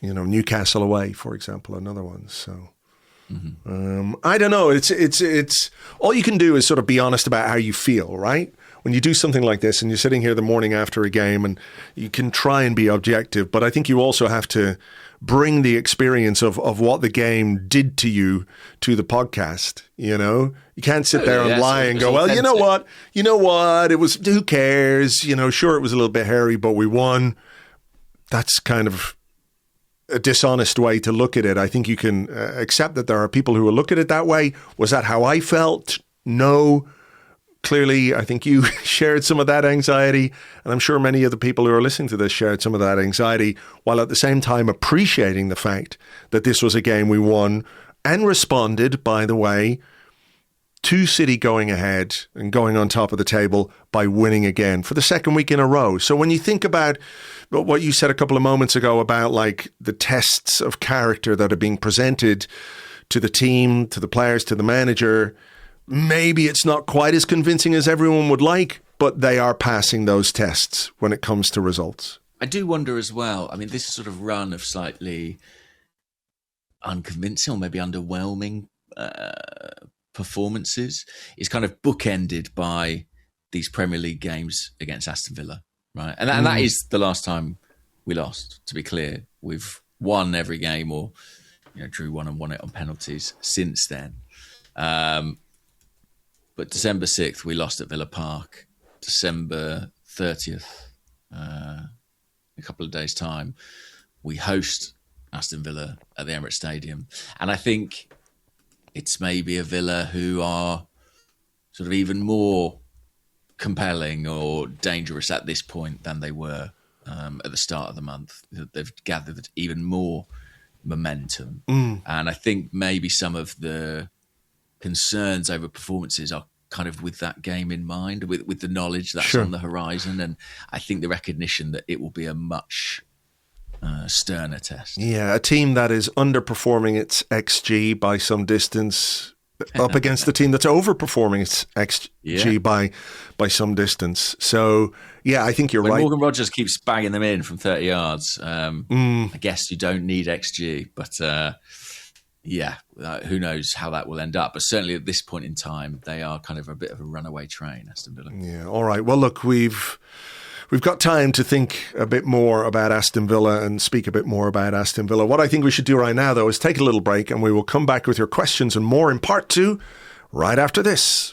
You know, Newcastle away, for example, another one. So I don't know. It's all you can do is sort of be honest about how you feel, right? When you do something like this and you're sitting here the morning after a game and you can try and be objective, but I think you also have to bring the experience of what the game did to you to the podcast, you know? You can't sit there and lie and go, well, you know what? It was, who cares? You know, sure, it was a little bit hairy, but we won. That's kind of a dishonest way to look at it. I think you can accept that there are people who will look at it that way. Was that how I felt? No. Clearly, I think you shared some of that anxiety, and I'm sure many of the people who are listening to this shared some of that anxiety, while at the same time appreciating the fact that this was a game we won and responded, by the way, to City going ahead and going on top of the table by winning again for the second week in a row. So when you think about what you said a couple of moments ago about like the tests of character that are being presented to the team, to the players, to the manager, maybe it's not quite as convincing as everyone would like, but they are passing those tests when it comes to results. I do wonder as well, I mean, this sort of run of slightly unconvincing or maybe underwhelming performances is kind of bookended by these Premier League games against Aston Villa, right? And that is the last time we lost, to be clear. We've won every game or, you know, drew one and won it on penalties since then. But December 6th, we lost at Villa Park. December 30th, a couple of days' time, we host Aston Villa at the Emirates Stadium. And I think it's maybe a Villa who are sort of even more compelling or dangerous at this point than they were at the start of the month. They've gathered even more momentum. And I think maybe some of the concerns over performances are kind of with that game in mind, with the knowledge that's on the horizon. And I think the recognition that it will be a much sterner test. Yeah, a team that is underperforming its XG by some distance up against the team that's overperforming its XG by some distance. So, yeah, I think you're right. Morgan Rogers keeps banging them in from 30 yards. I guess you don't need XG, but who knows how that will end up. But certainly at this point in time, they are kind of a bit of a runaway train, Aston Villa. Yeah, all right. Well, look, we've got time to think a bit more about Aston Villa and speak a bit more about Aston Villa. What I think we should do right now, though, is take a little break, and we will come back with your questions and more in part 2 right after this.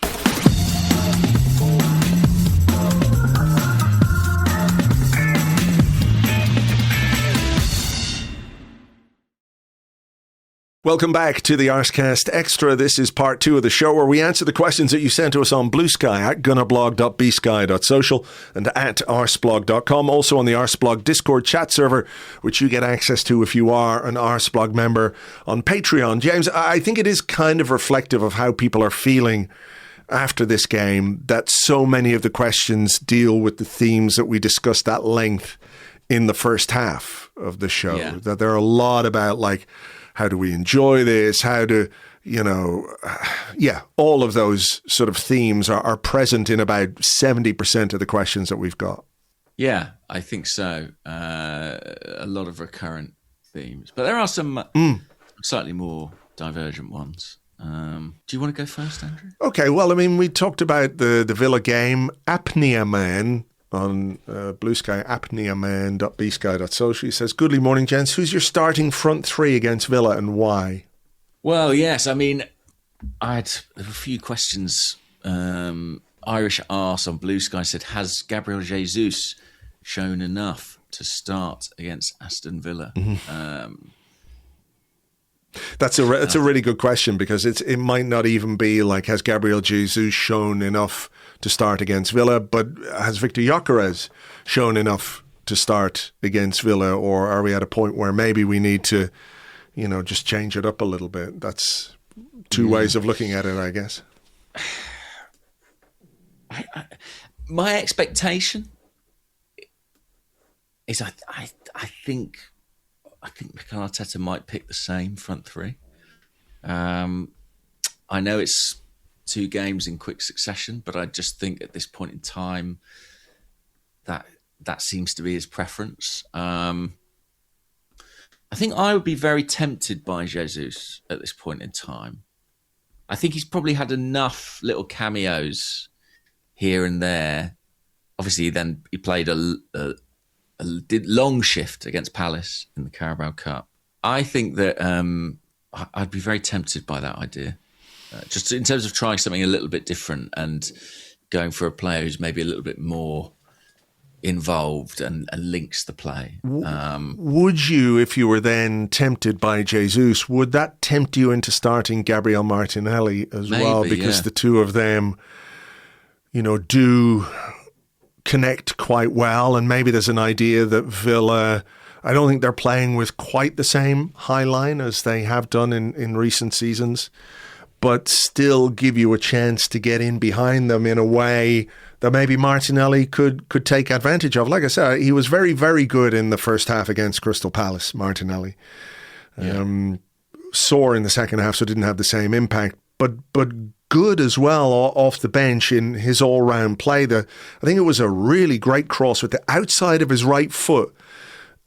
Welcome back to the Arsecast Extra. This is part 2 of the show where we answer the questions that you sent to us on Blue Sky at gunnerblog.bsky.social and at arseblog.com. Also on the Arseblog Discord chat server, which you get access to if you are an Arseblog member on Patreon. James, I think it is kind of reflective of how people are feeling after this game that so many of the questions deal with the themes that we discussed at length in the first half of the show. Yeah. That there are a lot about, like, how do we enjoy this? How do, all of those sort of themes are present in about 70% of the questions that we've got. Yeah, I think so. A lot of recurrent themes. But there are some slightly more divergent ones. Do you want to go first, Andrew? Okay, well, I mean, we talked about the Villa game. Apnea Man on Blue Sky, apneaman.bsky.social. He says, "Goodly morning, gents. Who's your starting front three against Villa and why?" Well, yes, I mean, I had a few questions. Irish Arse on Blue Sky said, has Gabriel Jesus shown enough to start against Aston Villa? That's a really good question, because it might not even be like, has Gabriel Jesus shown enough to start against Villa, but has Victor Gyökeres shown enough to start against Villa, or are we at a point where maybe we need to, just change it up a little bit? That's two ways of looking at it, I guess. My expectation is I think Mikel Arteta might pick the same front three. I know it's 2 games in quick succession, but I just think at this point in time that seems to be his preference. I think I would be very tempted by Jesus at this point in time. I think he's probably had enough little cameos here and there. Obviously, then he played a long shift against Palace in the Carabao Cup. I think that I'd be very tempted by that idea. Just in terms of trying something a little bit different and going for a player who's maybe a little bit more involved and links the play. Would you, if you were then tempted by Jesus, would that tempt you into starting Gabriel Martinelli as well? Because the two of them, do connect quite well, and maybe there's an idea that Villa, I don't think they're playing with quite the same high line as they have done in recent seasons, but still give you a chance to get in behind them in a way that maybe Martinelli could take advantage of. Like I said, he was very, very good in the first half against Crystal Palace, Martinelli. Sore in the second half, so didn't have the same impact, but good as well off the bench in his all-round play. I think it was a really great cross with the outside of his right foot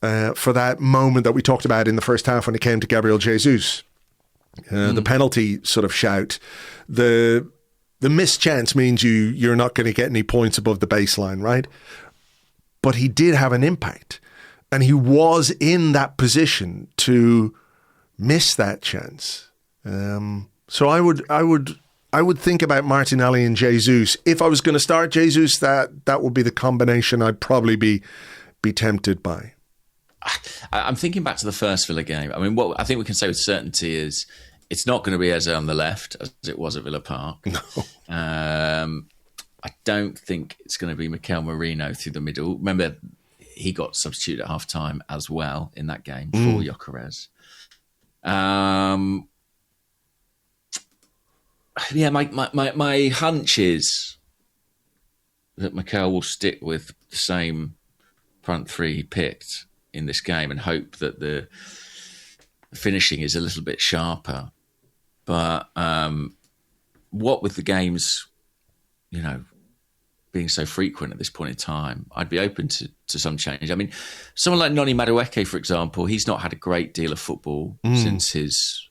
for that moment that we talked about in the first half when it came to Gabriel Jesus. The penalty sort of shout. The missed chance means you're not going to get any points above the baseline, right? But he did have an impact, and he was in that position to miss that chance. So I would think about Martinelli and Jesus. If I was going to start Jesus, that would be the combination I'd probably be tempted by. I'm thinking back to the first Villa game. I mean, what I think we can say with certainty is It's not going to be Eze on the left, as it was at Villa Park. No. I don't think it's going to be Mikel Merino through the middle. Remember, he got substituted at half-time as well in that game for Gyökeres. Yeah, my hunch is that Mikel will stick with the same front three he picked in this game and hope that the finishing is a little bit sharper. But what with the games, being so frequent at this point in time, I'd be open to some change. I mean, someone like Noni Madueke, for example, he's not had a great deal of football since his,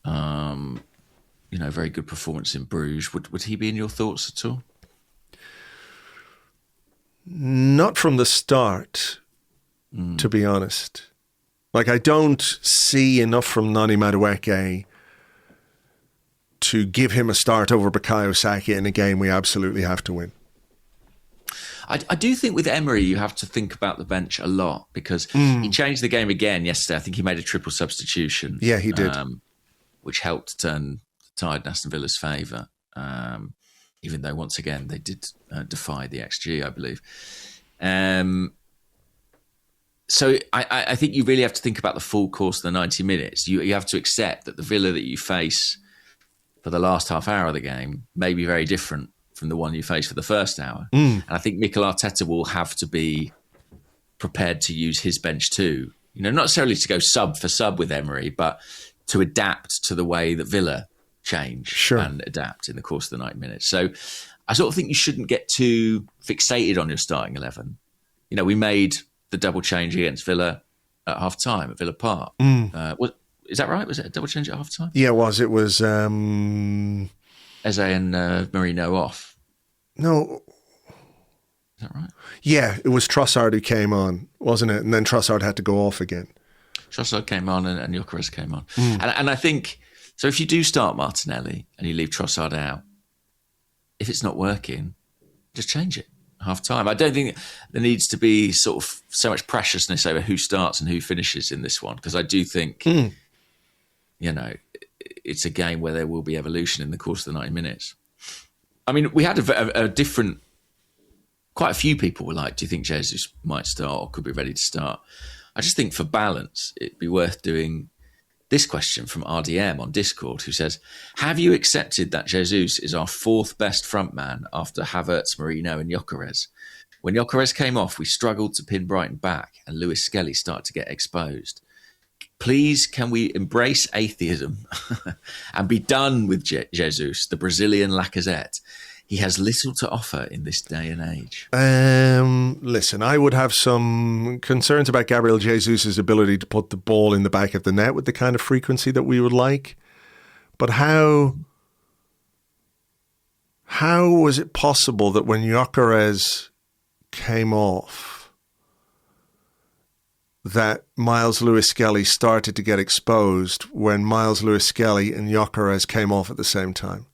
very good performance in Bruges. Would he be in your thoughts at all? Not from the start, to be honest. Like, I don't see enough from Noni Madueke to give him a start over Bukayo Saka in a game we absolutely have to win. I do think with Emery, you have to think about the bench a lot because he changed the game again yesterday. I think he made a triple substitution. Yeah, he did. Which helped turn the tide in Aston Villa's favour, even though, once again, they did defy the XG, I believe. So I think you really have to think about the full course of the 90 minutes. You have to accept that the Villa that you face for the last half hour of the game may be very different from the one you face for the first hour. And I think Mikel Arteta will have to be prepared to use his bench too. Not necessarily to go sub for sub with Emery, but to adapt to the way that Villa change and adapt in the course of the 90 minutes. So I sort of think you shouldn't get too fixated on your starting 11. We made the double change against Villa at half-time at Villa Park. Is that right? Was it a double change at half-time? Yeah, it was. It was... Eze and Merino off. No. Is that right? Yeah, it was Trossard who came on, wasn't it? And then Trossard had to go off again. Trossard came on and Gyökeres came on. And I think, so if you do start Martinelli and you leave Trossard out, if it's not working, just change it half time. I don't think there needs to be sort of so much preciousness over who starts and who finishes in this one, because I do think, it's a game where there will be evolution in the course of the 90 minutes. I mean, we had a different, quite a few people were like, do you think Jesus might start or could be ready to start? I just think for balance, it'd be worth doing this question from RDM on Discord, who says, have you accepted that Jesus is our fourth best front man after Havertz, Merino and Gyökeres? When Gyökeres came off, we struggled to pin Brighton back and Lewis Skelly started to get exposed. Please, can we embrace atheism and be done with Jesus, the Brazilian Lacazette? He has little to offer in this day and age. Listen, I would have some concerns about Gabriel Jesus' ability to put the ball in the back of the net with the kind of frequency that we would like. But how was it possible that when Gyökeres came off, that Miles Lewis-Skelly started to get exposed when Miles Lewis-Skelly and Gyökeres came off at the same time?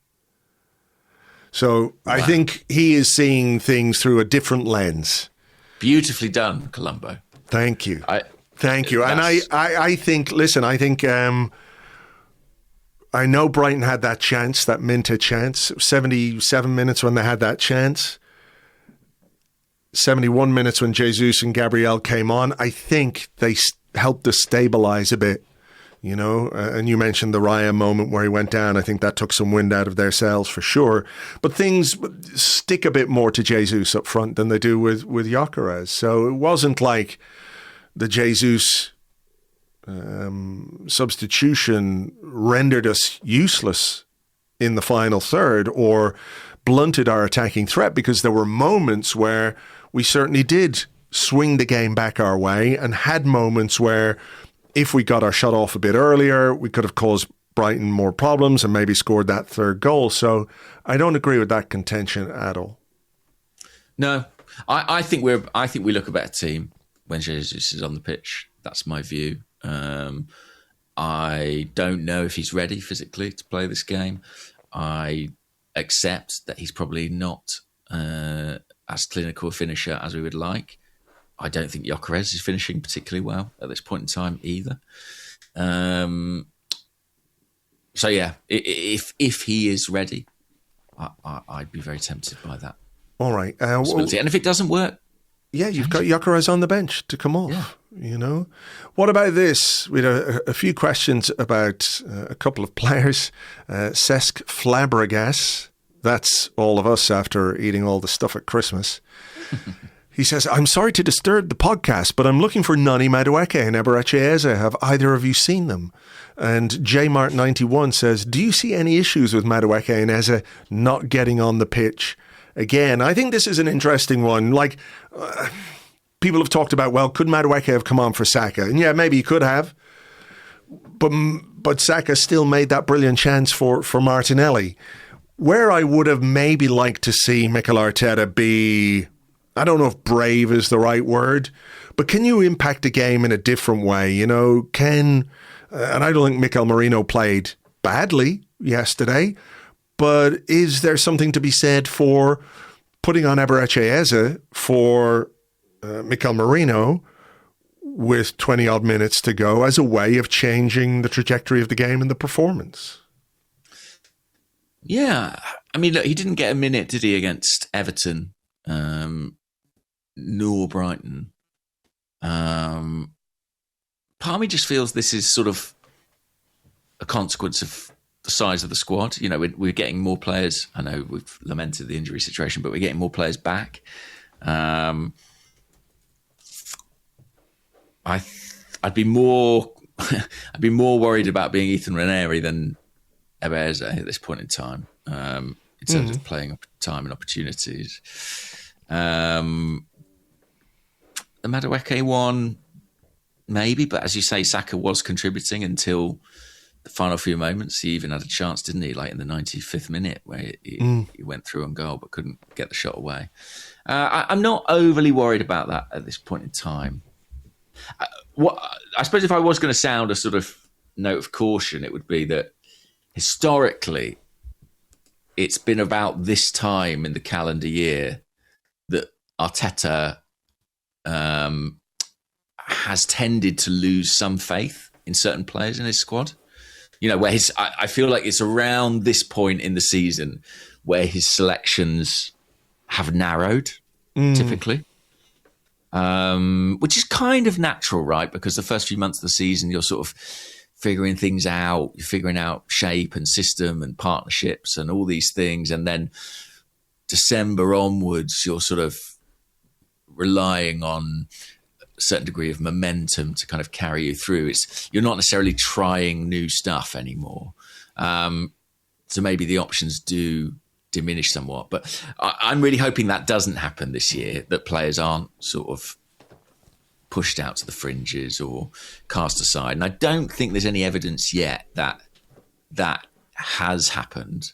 So I think he is seeing things through a different lens. Beautifully done, Colombo. Thank you. Thank you. And I think, listen, I think I know Brighton had that chance, that Minter chance, 77 minutes when they had that chance. 71 minutes when Jesus and Gabriel came on. I think they helped us stabilise a bit, and you mentioned the Raya moment where he went down. I think that took some wind out of their sails for sure. But things stick a bit more to Jesus up front than they do with Gyökeres. So it wasn't like the Jesus substitution rendered us useless in the final third or blunted our attacking threat, because there were moments where we certainly did swing the game back our way and had moments where if we got our shot off a bit earlier, we could have caused Brighton more problems and maybe scored that third goal. So I don't agree with that contention at all. No, I think we look a better team when Jesus is on the pitch. That's my view. I don't know if he's ready physically to play this game. I accept that he's probably not as clinical a finisher as we would like. I don't think Gyökeres is finishing particularly well at this point in time either. So yeah, if he is ready, I'd be very tempted by that. All right. And if it doesn't work, yeah, you've got Gyökeres on the bench to come off. Yeah. What about this? We had a few questions about a couple of players. Cesc Fabregas, that's all of us after eating all the stuff at Christmas. He says, I'm sorry to disturb the podcast, but I'm looking for Noni, Madueke and Eberechi. Have either of you seen them? And JMart91 says, do you see any issues with Madueke and Eze not getting on the pitch? Again, I think this is an interesting one. Like, people have talked about, well, could Madueke have come on for Saka? And yeah, maybe he could have. But Saka still made that brilliant chance for Martinelli. Where I would have maybe liked to see Mikel Arteta be, I don't know if brave is the right word, but can you impact a game in a different way? And I don't think Mikel Merino played badly yesterday, but is there something to be said for putting on Eberechi Eze for Mikel Merino with 20 odd minutes to go as a way of changing the trajectory of the game and the performance? Yeah. I mean, look, he didn't get a minute, did he, against Everton, nor Brighton. Part of me just feels this is sort of a consequence of the size of the squad. We're getting more players. I know we've lamented the injury situation, but we're getting more players back. I'd be more worried about being Ethan Ranieri than Eze at this point in time, in terms of playing time and opportunities. The Madueke one, maybe, but as you say, Saka was contributing until the final few moments. He even had a chance, didn't he? Like in the 95th minute, where he went through on goal but couldn't get the shot away. I'm not overly worried about that at this point in time. I suppose if I was going to sound a sort of note of caution, it would be that historically, it's been about this time in the calendar year that Arteta has tended to lose some faith in certain players in his squad. Where I feel like it's around this point in the season where his selections have narrowed, typically. Which is kind of natural, right? Because the first few months of the season, you're sort of figuring things out. You're figuring out shape and system and partnerships and all these things. And then December onwards, you're sort of relying on a certain degree of momentum to kind of carry you through. You're not necessarily trying new stuff anymore. So maybe the options do diminish somewhat. But I'm really hoping that doesn't happen this year, that players aren't sort of pushed out to the fringes or cast aside. And I don't think there's any evidence yet that that has happened.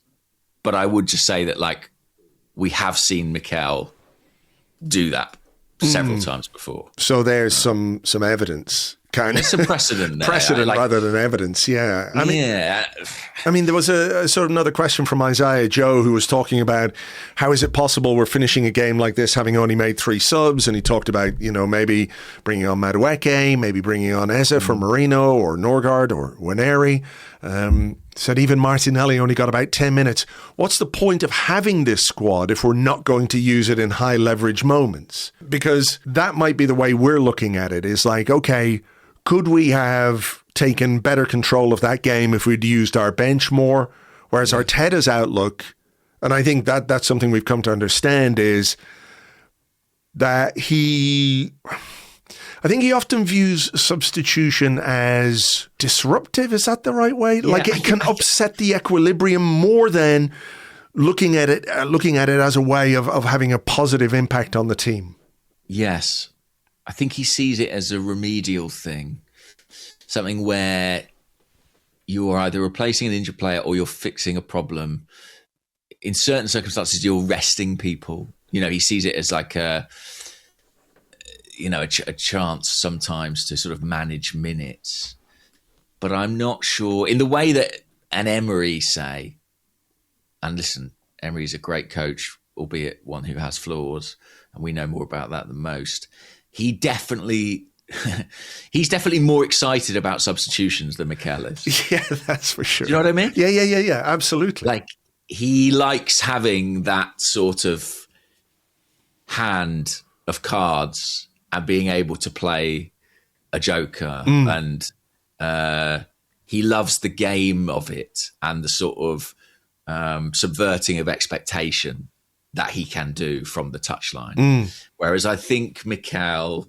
But I would just say that, like, we have seen Mikel do that several times before. So there's some evidence. There's some precedent there. Precedent rather than evidence, yeah. I mean, there was a sort of another question from Isaiah Joe, who was talking about how is it possible we're finishing a game like this having only made 3 subs, and he talked about, maybe bringing on Madueke, maybe bringing on Eze for Merino or Norgard or Waneri. Said even Martinelli only got about 10 minutes. What's the point of having this squad if we're not going to use it in high leverage moments? Because that might be the way we're looking at it, is like, okay, could we have taken better control of that game if we'd used our bench more? Whereas Arteta's outlook, and I think that's something we've come to understand, is that I think he often views substitution as disruptive. Is that the right way? Yeah, like it can upset the equilibrium more than looking at it as a way of having a positive impact on the team. Yes. I think he sees it as a remedial thing, something where you are either replacing an injured player or you're fixing a problem. In certain circumstances, you're resting people. He sees it as like a chance sometimes to sort of manage minutes. But I'm not sure, in the way that an Emery, say, and listen, Emery's a great coach, albeit one who has flaws, and we know more about that than most. He definitely he's definitely more excited about substitutions than Mikel is. Yeah, that's for sure. Do you know what I mean? Yeah, absolutely. Like, he likes having that sort of hand of cards and being able to play a joker, and he loves the game of it and the sort of subverting of expectation that he can do from the touchline. Whereas I think Mikel,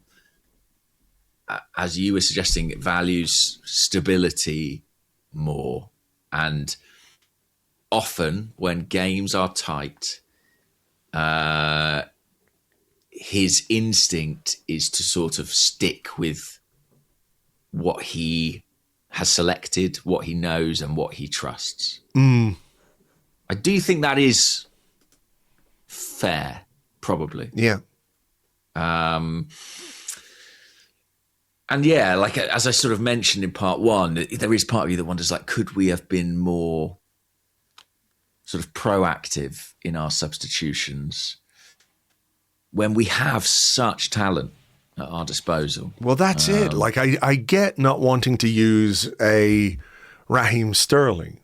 as you were suggesting, values stability more. And often when games are tight, his instinct is to sort of stick with what he has selected, what he knows, and what he trusts. I do think that is fair, probably. Yeah. And yeah, like, as I sort of mentioned in part one, there is part of you that wonders, like, could we have been more sort of proactive in our substitutions when we have such talent at our disposal? Well, that's it. Like, I get not wanting to use a Raheem Sterling,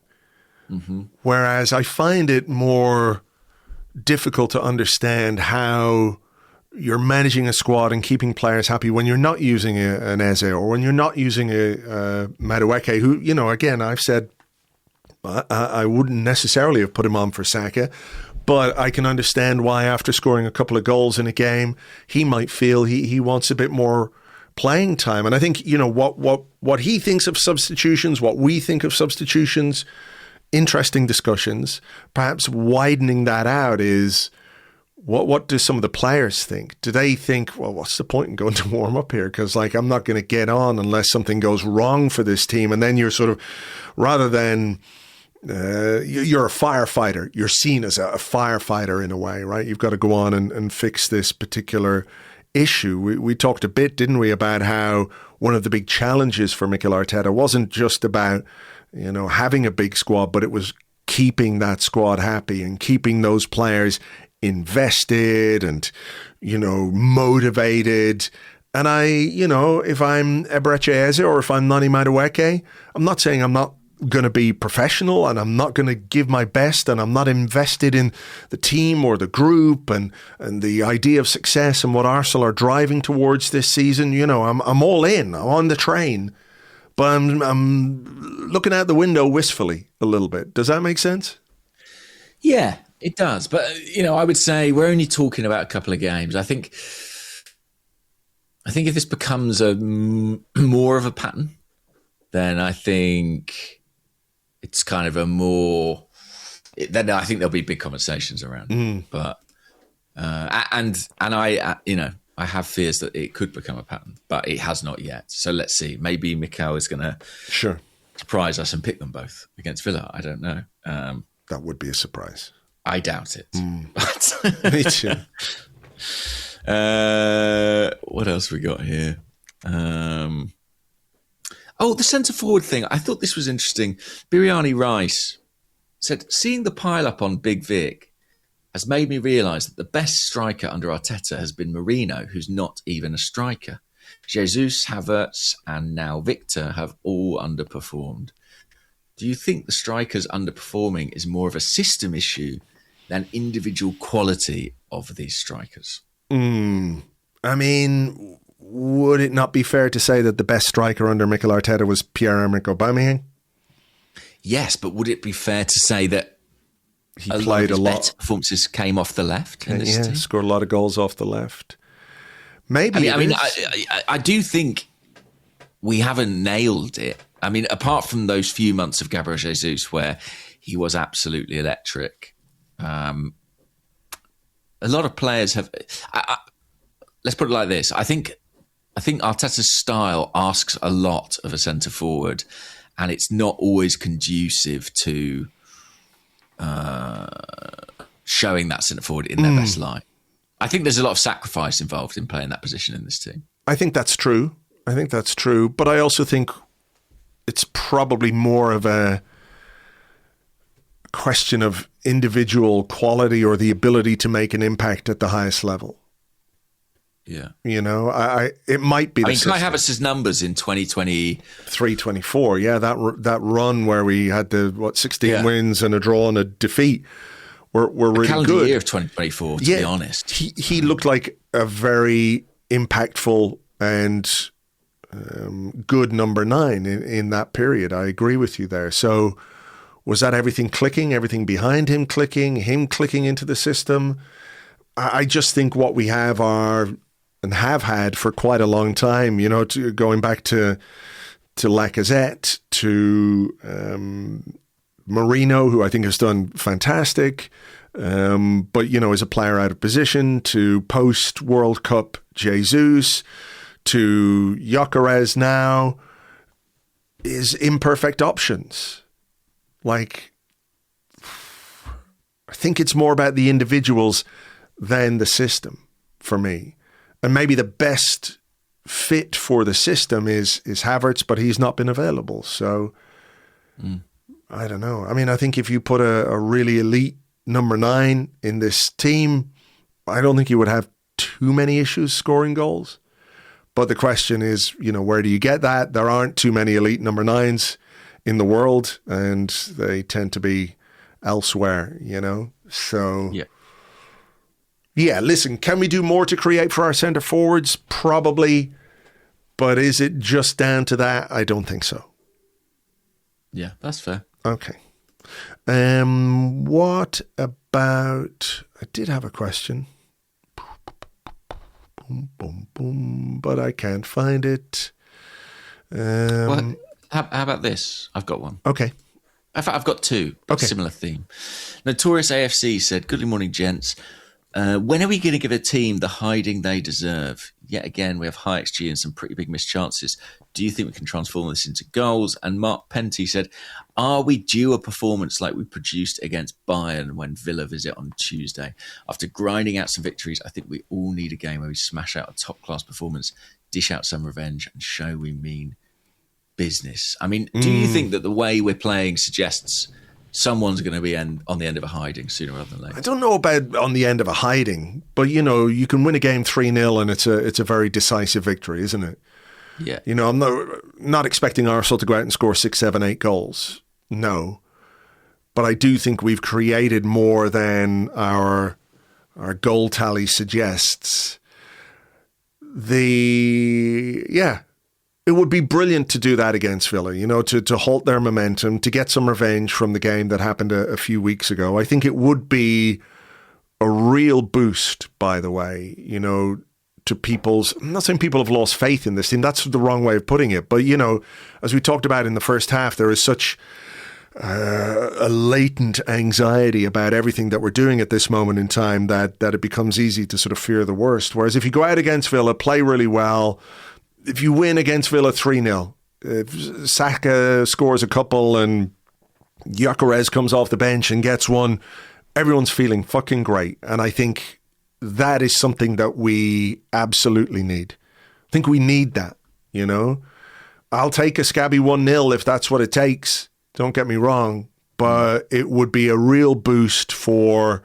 whereas I find it more difficult to understand how you're managing a squad and keeping players happy when you're not using an Eze, or when you're not using a Madueke, who, you know, again, I've said I wouldn't necessarily have put him on for Saka, but I can understand why, after scoring a couple of goals in a game, he might feel he wants a bit more playing time. And I think, you know, what he thinks of substitutions, what we think of substitutions, interesting discussions. Perhaps widening that out is, what do some of the players think? Do they think, well, what's the point in going to warm up here? Because, like, I'm not going to get on unless something goes wrong for this team. And then you're sort of, rather than you're a firefighter, you're seen as a firefighter in a way, right? You've got to go on and fix this particular issue. We talked a bit, didn't we, about how one of the big challenges for Mikel Arteta wasn't just about, you know, having a big squad, but it was keeping that squad happy and keeping those players invested and, you know, motivated. And I, you know, if I'm Eberechi Eze or if I'm Noni Madueke, I'm not saying I'm not going to be professional and I'm not going to give my best and I'm not invested in the team or the group and the idea of success and what Arsenal are driving towards this season. You know, I'm all in. I'm on the train, but I'm looking out the window wistfully a little bit. Does that make sense? Yeah, it does. But, you know, I would say we're only talking about a couple of games. I think if this becomes more of a pattern, then I think it's kind of a more. Then I think there'll be big conversations around. But and I, you know, I have fears that it could become a pattern, but it has not yet. So let's see. Maybe Mikel is going to surprise us and pick them both against Villa. I don't know. That would be a surprise. I doubt it. But Me too. What else we got here? The centre forward thing. I thought this was interesting. Biryani Rice said, seeing the pile up on Big Vic has made me realise that the best striker under Arteta has been Marino, who's not even a striker. Jesus, Havertz and now Victor have all underperformed. Do you think the strikers underperforming is more of a system issue than individual quality of these strikers? I mean, would it not be fair to say that the best striker under Mikel Arteta was Pierre-Emerick Aubameyang? Yes, but would it be fair to say that he played a lot? Better performances came off the left in this team? Scored a lot of goals off the left. Maybe. I do think we haven't nailed it. I mean, apart from those few months of Gabriel Jesus where he was absolutely electric, a lot of players have. Let's put it like this: I think Arteta's style asks a lot of a centre forward, and it's not always conducive to showing that centre forward in their best light. I think there's a lot of sacrifice involved in playing that position in this team. I think that's true. But I also think it's probably more of a question of individual quality or the ability to make an impact at the highest level. Yeah. You know, it might be the system. Kai Havertz's numbers in 2020... 324, yeah, that run where we had 16 wins and a draw and a defeat were really calendar good. Year of 2024, to be honest. He looked like a very impactful and good number 9 in that period. I agree with you there. So was that everything clicking, everything behind him clicking into the system? I just think what we have are, and have had for quite a long time, you know, going back to Lacazette, to Marino, who I think has done fantastic, but, you know, is a player out of position, to post-World Cup Jesus, to Gyökeres now, is imperfect options. Like, I think it's more about the individuals than the system for me. And maybe the best fit for the system is Havertz, but he's not been available. So I don't know. I mean, I think if you put a really elite number 9 in this team, I don't think you would have too many issues scoring goals. But the question is, you know, where do you get that? There aren't too many elite number 9s in the world, and they tend to be elsewhere, you know? So, yeah, listen, can we do more to create for our centre forwards? Probably. But is it just down to that? I don't think so. Yeah, that's fair. Okay. What about... I did have a question. Boom, boom, boom, but I can't find it. Well, how about this? I've got one. Okay. I've got 2. Okay. Similar theme. Notorious AFC said, "Good morning, gents. When are we going to give a team the hiding they deserve? Yet again, we have high XG and some pretty big missed chances. Do you think we can transform this into goals?" And Mark Penty said, "Are we due a performance like we produced against Bayern when Villa visit on Tuesday? After grinding out some victories, I think we all need a game where we smash out a top-class performance, dish out some revenge, and show we mean business." I mean, do you think that the way we're playing suggests someone's going to be on the end of a hiding sooner rather than later? I don't know about on the end of a hiding, but, you know, you can win a game 3-0 and it's a very decisive victory, isn't it? Yeah. You know, I'm not expecting Arsenal to go out and score 6, 7, 8 goals. No. But I do think we've created more than our goal tally suggests. It would be brilliant to do that against Villa, you know, to halt their momentum, to get some revenge from the game that happened a few weeks ago. I think it would be a real boost, by the way, you know, to people's... I'm not saying people have lost faith in this team. That's the wrong way of putting it. But, you know, as we talked about in the first half, there is such a latent anxiety about everything that we're doing at this moment in time that it becomes easy to sort of fear the worst. Whereas if you go out against Villa, play really well... If you win against Villa 3-0, if Saka scores a couple and Gyökeres comes off the bench and gets one, everyone's feeling fucking great. And I think that is something that we absolutely need. I think we need that, you know. I'll take a scabby 1-0 if that's what it takes. Don't get me wrong. But it would be a real boost for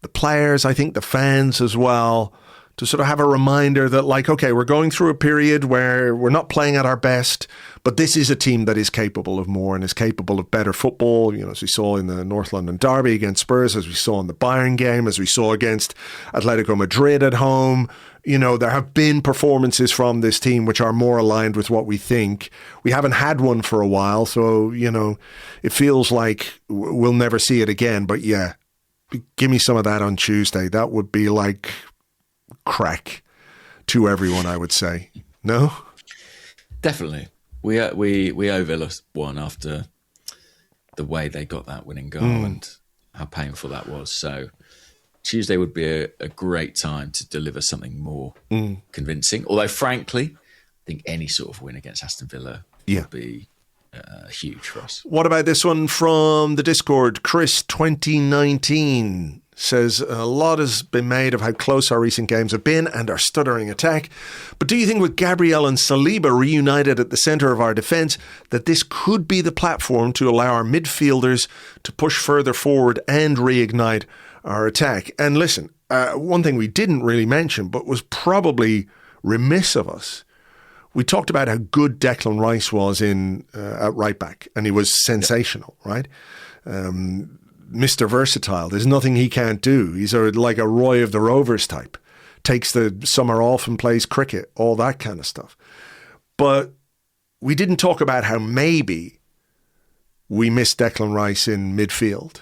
the players, I think the fans as well, to sort of have a reminder that, like, okay, we're going through a period where we're not playing at our best, but this is a team that is capable of more and is capable of better football, you know, as we saw in the North London derby against Spurs, as we saw in the Bayern game, as we saw against Atletico Madrid at home. You know, there have been performances from this team which are more aligned with what we think. We haven't had one for a while, so, you know, it feels like we'll never see it again. But yeah, give me some of that on Tuesday. That would be like... crack to everyone, I would say. No? Definitely. We owe Villa one after the way they got that winning goal and how painful that was. So Tuesday would be a great time to deliver something more convincing. Although, frankly, I think any sort of win against Aston Villa would be huge for us. What about this one from the Discord? Chris 2019 says a lot has been made of how close our recent games have been and our stuttering attack. But do you think with Gabriel and Saliba reunited at the centre of our defence that this could be the platform to allow our midfielders to push further forward and reignite our attack. And listen, one thing we didn't really mention, but was probably remiss of us, we talked about how good Declan Rice was at right back, and he was sensational, right? Mr. Versatile. There's nothing he can't do. He's like a Roy of the Rovers type. Takes the summer off and plays cricket, all that kind of stuff. But we didn't talk about how maybe we missed Declan Rice in midfield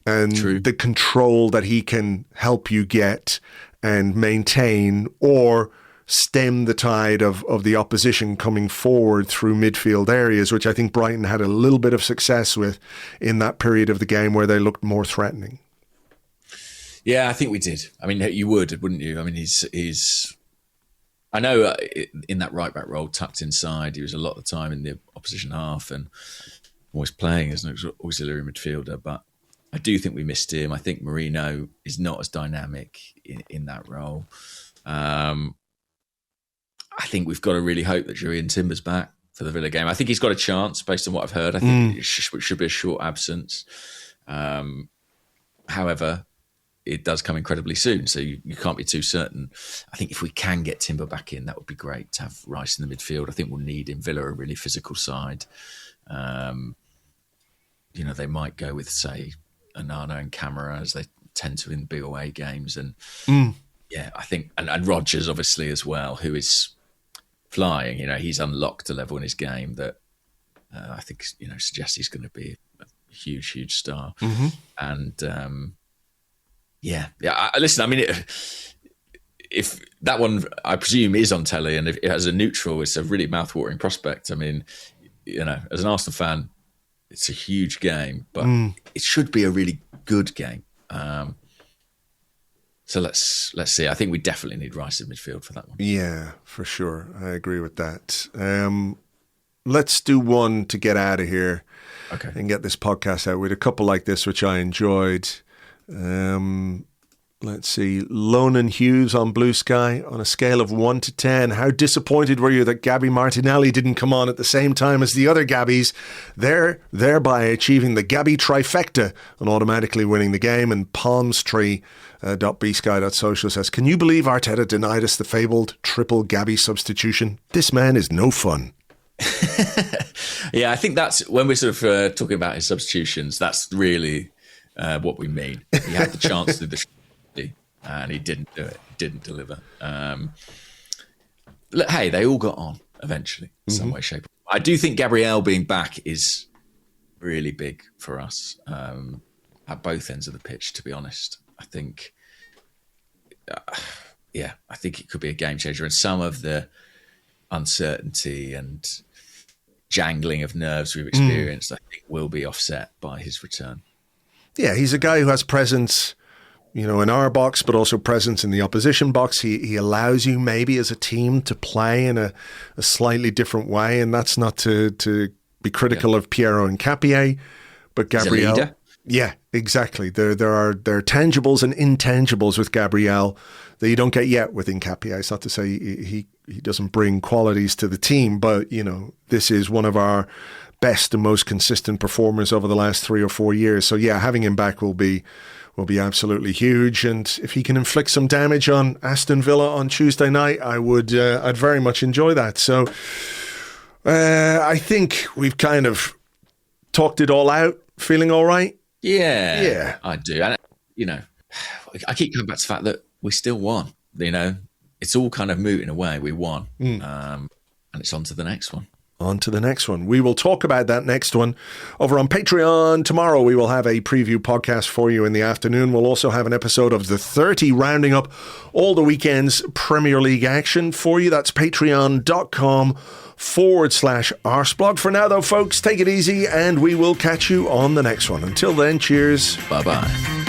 and the control that he can help you get and maintain or stem the tide of the opposition coming forward through midfield areas, which I think Brighton had a little bit of success with in that period of the game where they looked more threatening. Yeah, I think we did. I mean, you would, wouldn't you? I mean, he's I know in that right back role, tucked inside, he was a lot of the time in the opposition half and always playing as an auxiliary midfielder. But I do think we missed him. I think Marino is not as dynamic in that role. I think we've got to really hope that Julian Timber's back for the Villa game. I think he's got a chance based on what I've heard. I think it should be a short absence. However, it does come incredibly soon, so you can't be too certain. I think if we can get Timber back in, that would be great to have Rice in the midfield. I think we'll need in Villa a really physical side. They might go with, say, Onana and Camara as they tend to in big away games. And I think, and Rodgers obviously as well, who is flying. He's unlocked a level in his game that I think suggests he's going to be a huge, huge star. And listen, I mean, if that one, I presume, is on telly, and if it has a neutral, it's a really mouth-watering prospect. I mean, as an Arsenal fan, it's a huge game, but it should be a really good game. So let's see. I think we definitely need Rice in midfield for that one. Yeah, for sure. I agree with that. Let's do one to get out of here and get this podcast out with a couple like this, which I enjoyed. Let's see. Lonan Hughes on Blue Sky. On a scale of 1 to 10, how disappointed were you that Gabby Martinelli didn't come on at the same time as the other Gabbies, thereby achieving the Gabby trifecta and automatically winning the game? And palmstree.bsky.social says, can you believe Arteta denied us the fabled triple Gabby substitution? This man is no fun. Yeah, I think that's when we're sort of talking about his substitutions, that's really what we mean. He had the chance to do the and he didn't do it. He didn't deliver. Hey, they all got on eventually, in some way, shape. I do think Gabriel being back is really big for us at both ends of the pitch, to be honest. I think, I think it could be a game changer. And some of the uncertainty and jangling of nerves we've experienced, I think, will be offset by his return. Yeah, he's a guy who has presence, in our box, but also presence in the opposition box. He allows you maybe as a team to play in a slightly different way, and that's not to be critical of Piero Hincapié, but Gabriel. Yeah, exactly. There are tangibles and intangibles with Gabriel that you don't get yet with Hincapié. It's not to say he doesn't bring qualities to the team, but this is one of our best and most consistent performers over the last 3 or 4 years. So yeah, having him back will be absolutely huge. And if he can inflict some damage on Aston Villa on Tuesday night, I'd very much enjoy that. So I think we've kind of talked it all out. Feeling all right? Yeah, I do. And I keep coming back to the fact that we still won. It's all kind of moot in a way. We won, and it's on to the next one. On to the next one. We will talk about that next one over on Patreon. Tomorrow we will have a preview podcast for you in the afternoon. We'll also have an episode of The 30 rounding up all the weekend's Premier League action for you. That's patreon.com/Arseblog. For now though, folks, take it easy and we will catch you on the next one. Until then, cheers. Bye-bye.